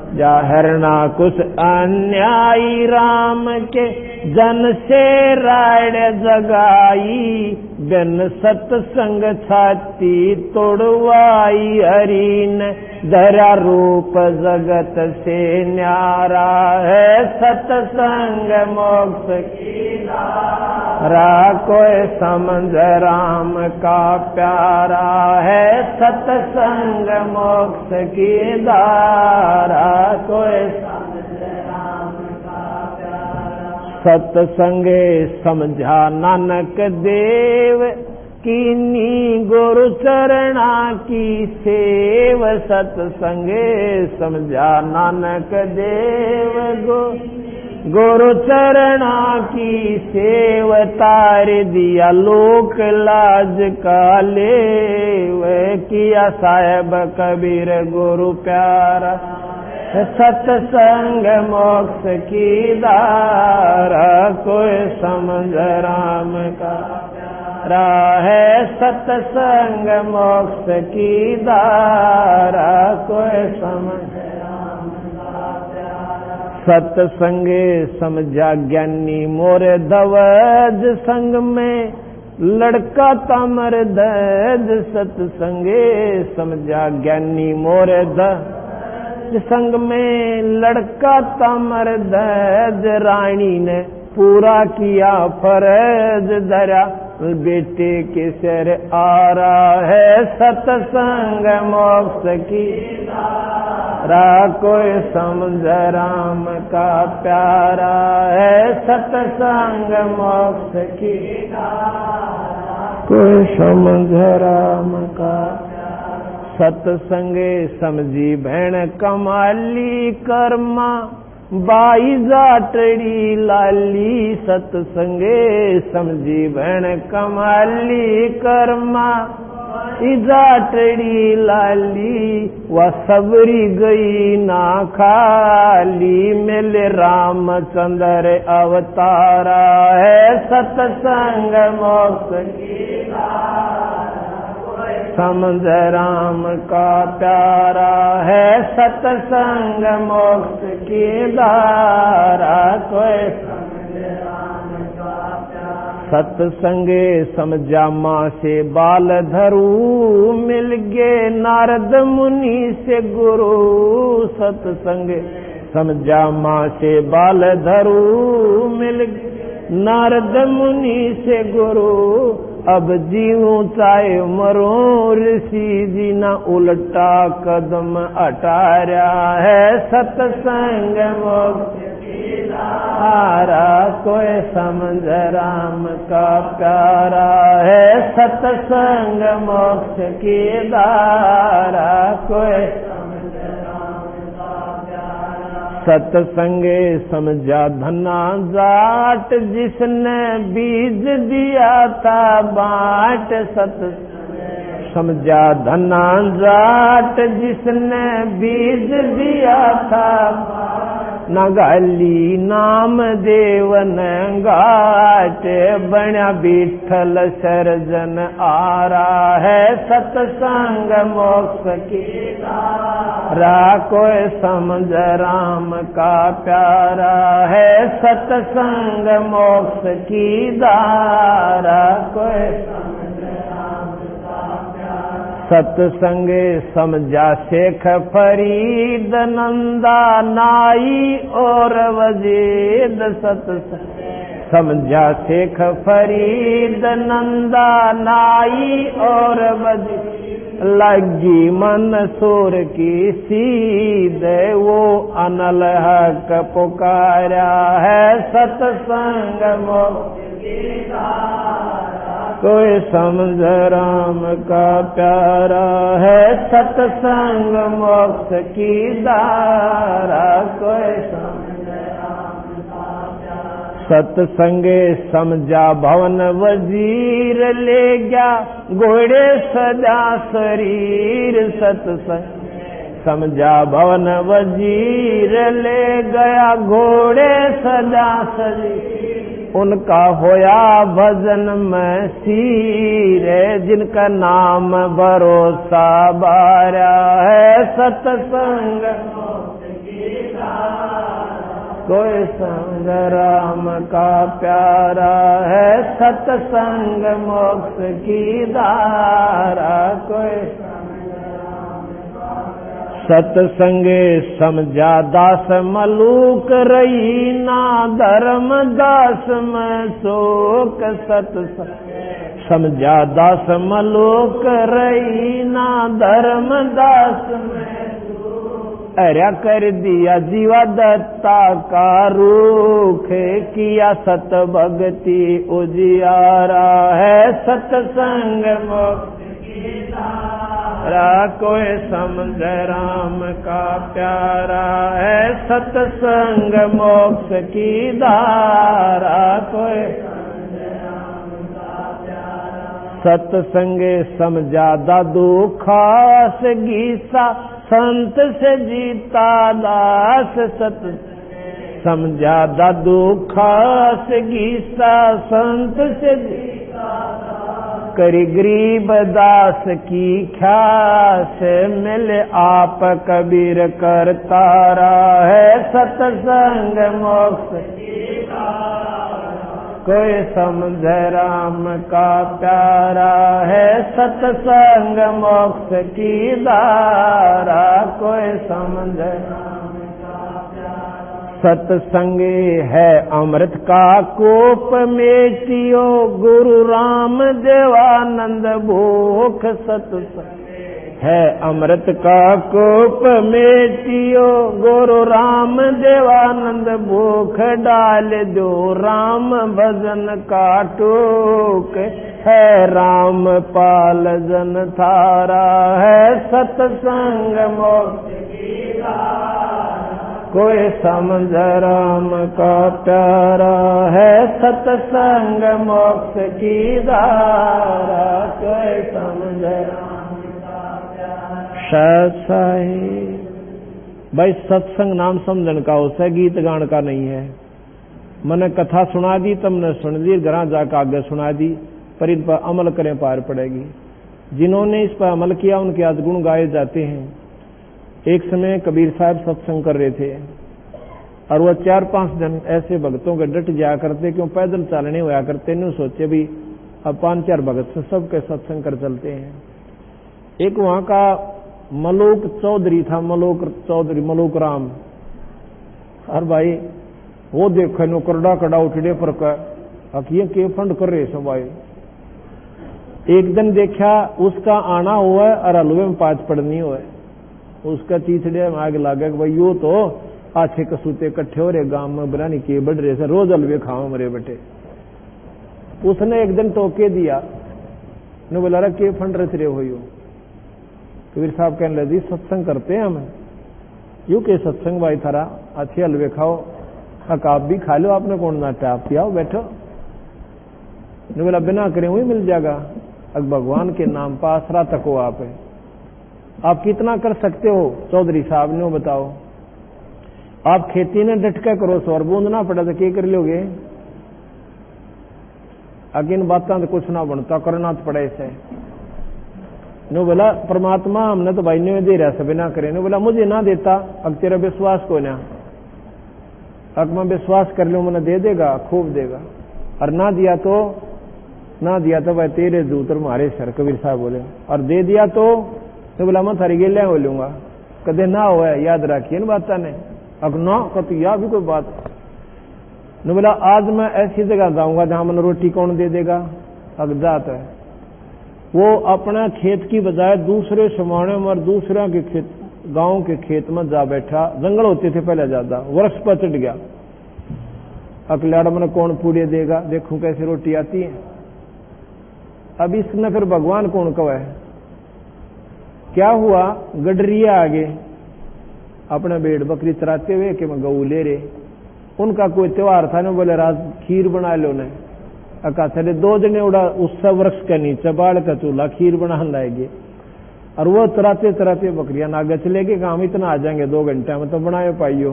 जाहरना कुछ अन्यायी, राम के जन से राड़ जगाई, बिन सतसंग छाती तोड़वाई। हरि ने धरा रूप जगत से न्यारा है, सतसंग मोक्ष की धारा। कोई समझ राम का प्यारा है, सतसंग मोक्ष की धारा। कोई सतसंगे समझा नानक देव, कीनी गुरु चरणा की सेव। सतसंगे समझा नानक देव, गुरु चरणा की सेव। तार दिया लोक लाज का लेव, किया साहेब कबीर गुरु प्यारा। सतसंग मोक्ष की धारा, कोई समझ राम का प्यारा है। सतसंग मोक्ष की धारा, कोई समझ राम का प्यारा। सतसंगे समझा ज्ञानी मोरे धवज, संग में लड़का तमर दज। सतसंगे समझा ज्ञानी मोरे धवज, संग में लड़का तमर दज। रानी ने पूरा किया फर्ज, धरा बेटे के सिर आ रहा है। सतसंग मोक्ष की धारा, कोई समझ राम का प्यारा है। सतसंग मोक्ष की धारा, कोई समझ राम का। सतसंगे समझी भैण कमाली, कर्मा बाई जाटड़ी लाली। सतसंगे समझी भैण कमाली, कर्मा जाटड़ी लाली। वह सबरी गई ना खाली, मिले रामचंद्र अवतारा है। सतसंग मोक्ष की धारा, समझ राम का प्यारा है। सतसंग मोक्ष की धारा, कोई समझ राम का प्यारा। सतसंगे समझा माँ से बाल धरू, मिल गए नारद मुनि से गुरु। सतसंगे समझा माँ से बाल धरू, मिल गए नारद मुनि से गुरु। अब जीऊं चाहे मरूं, ऋषि जी न उल्टा कदम अटारा है। सतसंग मोक्ष की धारा, कोई समझ राम का प्यारा है। सतसंग मोक्ष की धारा, कोई सतसंगे समझा धना जाट, जिसने बीज दिया था बाट। सतसंग समझा धना जाट, जिसने बीज दिया था। नगाली नाम देवन घाट, बण्या विठल सर्जन आ रहा है। सतसंग मोक्ष की धारा, कोई समझ राम का प्यारा है। सतसंग मोक्ष की धारा, कोई सतसंगे समझा शेख फरीद नंदा नाई और वजीद। सतसंग समझा शेख फरीद नंदा नाई और वजीद। लगी मंसूर की सीध, वो अनल हक पुकारा है। सतसंग मोक्ष की धारा, कोई समझ राम का प्यारा है। सतसंग मोक्ष की धारा, कोई समझ राम का प्यारा। सतसंगे समझा भवन वजीर, ले गया घोड़े सजा शरीर। सतसंग समझा भवन वजीर, ले गया घोड़े सजा शरीर। उनका होया भजन में सीर, जिनका नाम भरोसा बारा है। सतसंग कोई संग राम का प्यारा है, सत्संग मोक्ष की धारा। कोई सत्संगे समझा दास मलूक, रही ना धर्म दास में शोक। सत्संग समझा दास मलूक, रही ना धर्म दास में अरे कर दिया जीवा दत्ता का रूख, किया सत भक्ति उजियारा है। सत्संग मोक्ष की धारा, कोई समझ राम का प्यारा है। सत्संग मोक्ष की धारा, कोई सत्संगे समझा दादू खास गीसा, संत से जीता दास। सत समझा दादू खास गीसा, संत से जीता दास। करी गरीब दास की ख्यास, मिले आप कबीर करता रहा है। सत्संग मोक्ष की धारा, कोई समझ राम का प्यारा है। सत्संग मोक्ष की धारा, कोई समझ राम का प्यारा। सत्संगी है अमृत का कोप, मेटियो गुरु राम देवानंद भूख। सत्संग है अमृत का कोप, मेटियो गुरु राम देवानंद भूख। डाल दो राम भजन का टूक, है राम पाल जन थारा है। सत्संग मोक्ष की धारा, कोई समझ राम का प्यारा है। सत्संग मोक्ष की धारा, कोई समझ राम सही। भाई सत्संग नाम समझन का उसे गीत गान का नहीं है। मैंने कथा सुना दी, तुमने सुन दी, घर जाकर आगे सुना दी, पर इन पर अमल करें पार पड़ेगी। जिन्होंने इस पर अमल किया उनके आज गुण गाए जाते हैं। एक समय कबीर साहब सत्संग कर रहे थे और वह 4-5 जन ऐसे भक्तों के डट जाया करते, क्यों पैदल चलने होया करते। नहीं सोचे भी अब 5-4 भगत से सबके सत्संग कर चलते हैं। एक वहां का मलूक चौधरी था, मलूक चौधरी, मलूक राम। और भाई वो देखो नो करड़ा कड़ा उठड़े पर हकीय के फंड कर रहे सब भाई। एक दिन देखा उसका आना हुआ और हलवे में 5 पड़नी हुआ। उसका चीथड़े में आग लागे कि भाई यो तो आछे कसूते इकट्ठे हो रहे गांव में, बनानी के बढ़ रहे से, रोज हलवे खाओ मरे बेटे। उसने एक दिन टोके दिया, ने बोला रहा के फंड रच रहे हो यो। कबीर साहब कहने लगे सत्संग करते हैं हम। यू के सत्संग भाई थारा, अच्छे हलवे खाओ, आप भी खा लो, आपने कौन नाटा, आप पियाओ बैठो। ने बोला बिना करे वही मिल जाएगा। अब भगवान के नाम पर आसरा तक हो आप कितना कर सकते हो चौधरी साहब ने बताओ। आप खेती ने डटका करो, सौर बूंद ना पड़ा तो क्या कर लोगे। अगिन बातें तो कुछ ना बनता, करना तो पड़े इसे। नो बोला परमात्मा हमने तो भाई ने दे रहा सब ना करे। नो बोला मुझे ना देता, अब तेरा विश्वास को ना, अब मैं विश्वास कर लूं मैंने दे देगा, खूब देगा। और ना दिया तो भाई तेरे दूत मारे सर। कबीर साहब बोले और दे दिया तो बोला मैं थारी गेलिया हो लूंगा। कदे ना हो याद रखिए ना बात ने। अब ना कभी या भी कोई बात न। बोला आज मैं ऐसी जगह जाऊंगा जहां मैंने रोटी कौन दे देगा। अब जात है वो अपना खेत की बजाय दूसरे समाने में और दूसरा के खेत, गांव के खेत में जा बैठा। जंगल होते थे पहले ज्यादा, वृक्ष पर चढ़ गया। अकलाड़ में कौन पूड़े देगा, देखूं कैसे रोटी आती है। अब इसने फिर भगवान कौन कहे। क्या हुआ, गडरिया आगे अपने भेड़ बकरी चराते हुए कि मैं गऊ ले रहे। उनका कोई त्योहार था ना, बोले रात खीर बना लो ने। अका चले 2 जने उड़ा उससे वृक्ष के नीचे बाढ़ का चूल्हा खीर बना लाएंगे। और वो चराते चराते बकरियां नागे चले गए, काम इतना आ जाएंगे 2 घंटे में तो बनाए पाइयो।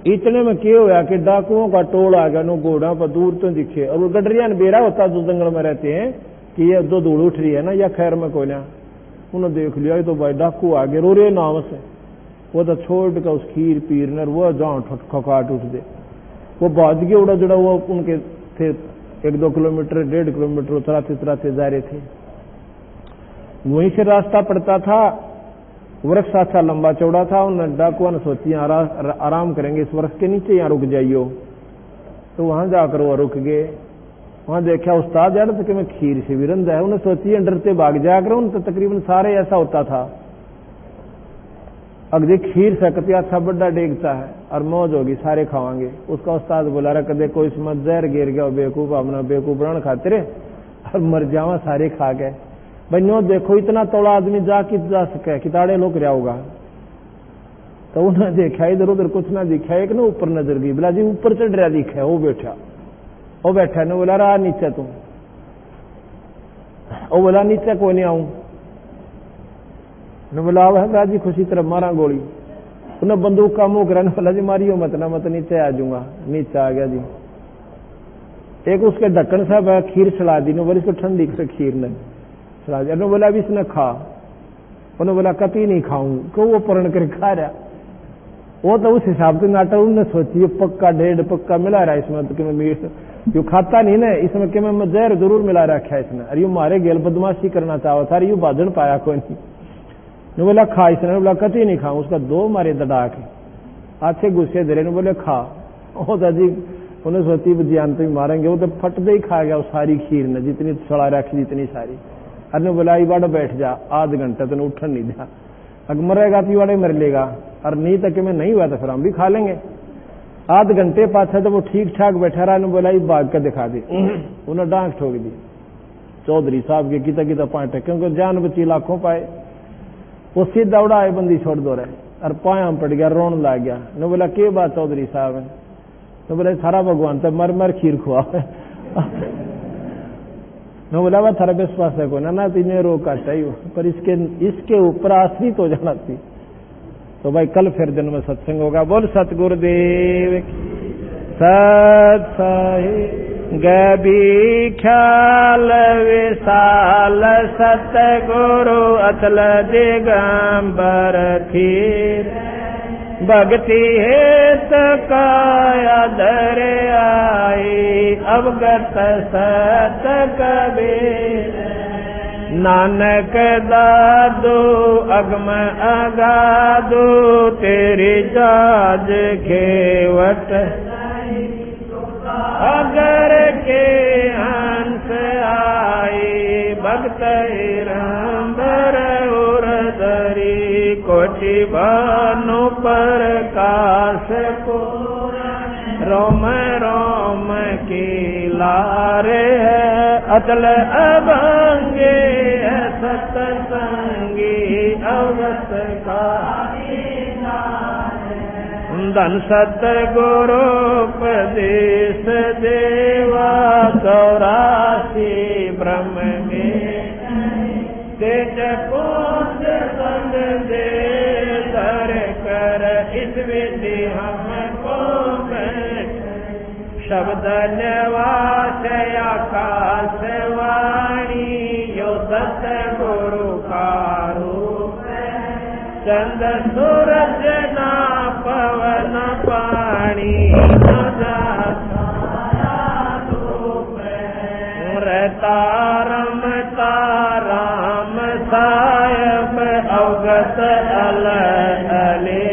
इतने में क्या हुआ कि डाकुओं का टोल आ गया, नो घोड़ा पर दूर तो दिखे। और वो गडरिया ने बेरा होता जो जंगल में रहते हैं कि ये जो धूल उठ रही है ना या खैर में कोई ना, उन्होंने देख लिया तो भाई डाकू आगे रो रहे नाव से। वो तो छोड़ के उस खीर पीर ने वो जाओ ठकाट उठ दे। वो भाज के उड़ा जुड़ा वो उनके थे 1-2 किलोमीटर 1.5 किलोमीटर उतराते जा रहे थे। वहीं से रास्ता पड़ता था, वृक्ष अच्छा लंबा चौड़ा था। उन डाकुआ ने सोची आराम करेंगे इस वृक्ष के नीचे, यहाँ रुक जाइयो। तो वहां जाकर वो रुक गए। वहां देखा उस्ताद यार तो कि मैं खीर से भी रंधा है। उन्हें सोची डरते भाग जाया करो। उन तो तकरीबन सारे ऐसा होता था। अगली खीर सकती अच्छा बड़ा डेगता है और मौज होगी, सारे खावांगे। उसका उस्ताद बोला रहा कदे कोई इसमें जहर गिर गया बेवकूफ, अपना बेवकूफ बनाना खाते रहे और मर जावा सारे खा गए। भाइयों देखो इतना तोड़ा आदमी जा सके किताड़े लोग रहा होगा। तो उन्हें देखा इधर उधर कुछ ना दिखा। एक ना ऊपर नजर गई, बोला जी ऊपर चढ़ रहा दिखा। वो बैठा ने बोला रहा नीचे तू। वो बोला नीचे कोई नहीं आऊं। ने बोला वह जी खुशी तरफ मारा गोली। उन्हें बंदूक का मुंह कराने बोला जी मारियो मत ना, मत नीचे आ जाऊंगा। नीचे आ गया जी। एक उसके ढक्कन से खीर चला दी। बोले इसको ठंडी कर खीर ने चला दिया। ने बोला अभी इसने खा। उन्होंने बोला कभी नहीं खाऊं। क्यों वो परण कर खा रहा। वो तो उस हिसाब से नाटक उन्होंने सोची पक्का 1.5 पक्का मिला रहा इसमें। तो मैं यू खाता नहीं ना इसमें कि मैं जहर जरूर मिला रखा है इसने। अरे यू मारे गेल बदमाशी करना चाहो था। यू बाजन पाया कोई नहीं। ने बोला खा। इसने बोला कति नहीं खाऊं। उसका 2 मारे दड़ा के अच्छे गुस्से दे रहे ने बोले खा। ओ दादी उन्हें सोची जान तो मारेंगे। वो तो फट दे ही खा गया सारी खीर ने, जितनी सड़ा रखी जितनी सारी। अरे बोला ई बाड़ा बैठ जा, आध घंटे तेन उठन नहीं दिया। अगर मरेगा तो वाड़े मर लेगा और नहीं तक में नहीं हुआ तो फिर हम भी खा लेंगे। आध घंटे पाछा तो वो ठीक ठाक बैठा रहा। ने बोला भाग कर दिखा दी। उन्हें डांक ठोक दी। चौधरी साहब के किता पाए क्योंकि जान बची लाखों पाए। वो सीधा उड़ाए बंदी छोड़ दो रहे और पाया पड़ गया, रोन लग गया। ने बोला के बात चौधरी साहब है। ने बोला थारा भगवान तो मर खीर खुआ। ने बोला वह थारा विश्वास है को ना तीन रोक चाहिए पर इसके ऊपर आश्रित हो जाना थी। तो भाई कल फिर दिन में सत्संग होगा। बोल सतगुरुदेव सत साहिब गभी ख्याल विशाल सतगुरु अतल दिगंबर खीर भक्ति हेत काया दर आई अवगत सत कबीर नानक दादू अगम अगादू तेरी जाज खेवट अगर के हंस आई भक्त रंबर उर्धरी कोटि भानु प्रकाश को रोम रोम की लारे है अतल अभंगे सत्संगी अवगत का धन सतगुरु उपदेश देवा 84 ब्रह्म में तेज पुंज संग दे धर कर इस विधि हमको बैठ शब्द निवास आकाश वाणी यो सतगुरु का रूप चंद सूरज ना पवन पानी न जाता तारम ताराम सायब अवगत अल अले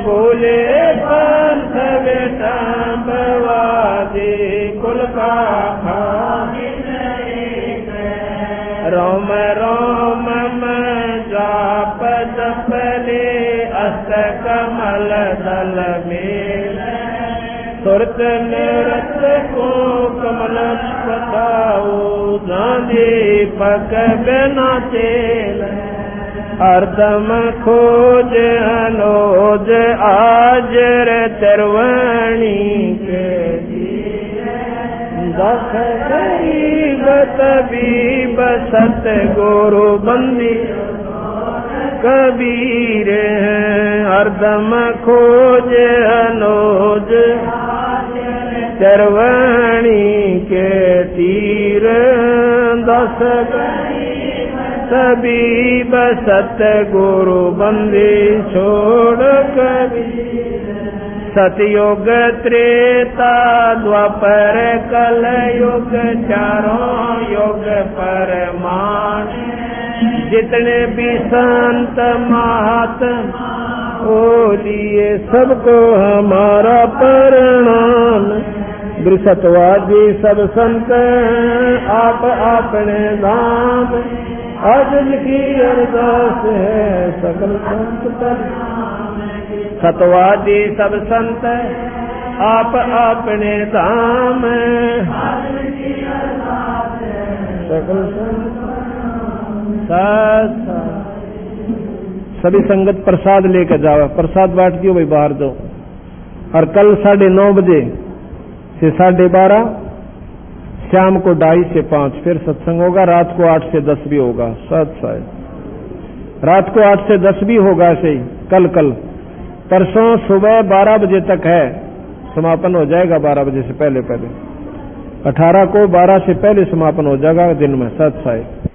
बोले पंथ विटम्बवादी कुल का रोम रोम जाप जपले अस्त कमल दल में सुरत निरत को कमल बताओ दीपक बिना तेल हरदम खोज अनोज आजर तरवणी के दख गरीबत बीब सतगुरु बंदी कबीर हैं हरदम खोज अनोज चरवणी के तीर दस सभी बसत गुरु बंदी छोड़ कबीर। सतयुग त्रेता द्वापर कल युग चारों युग परमान। जितने भी संत महात्मा बोलिए सबको हमारा प्रणाम। वृषतवादी सब संत आप अपने धाम। अर्जुन की अरदास है सकल संत पर। सतवादी सब संत आप अपने धाम। सकल संत सभी संगत प्रसाद लेकर जाओ। प्रसाद बांट दियो भाई, बाहर दो। और कल 9:30 बजे से 12:30 शाम को 2:30 से 5 फिर सत्संग होगा। रात को 8 से 10 भी होगा। रात को 8 से 10 भी होगा। ऐसे ही कल परसों सुबह 12 बजे तक है, समापन हो जाएगा 12 बजे से पहले। 18 को 12 से पहले समापन हो जाएगा दिन में। सत्संग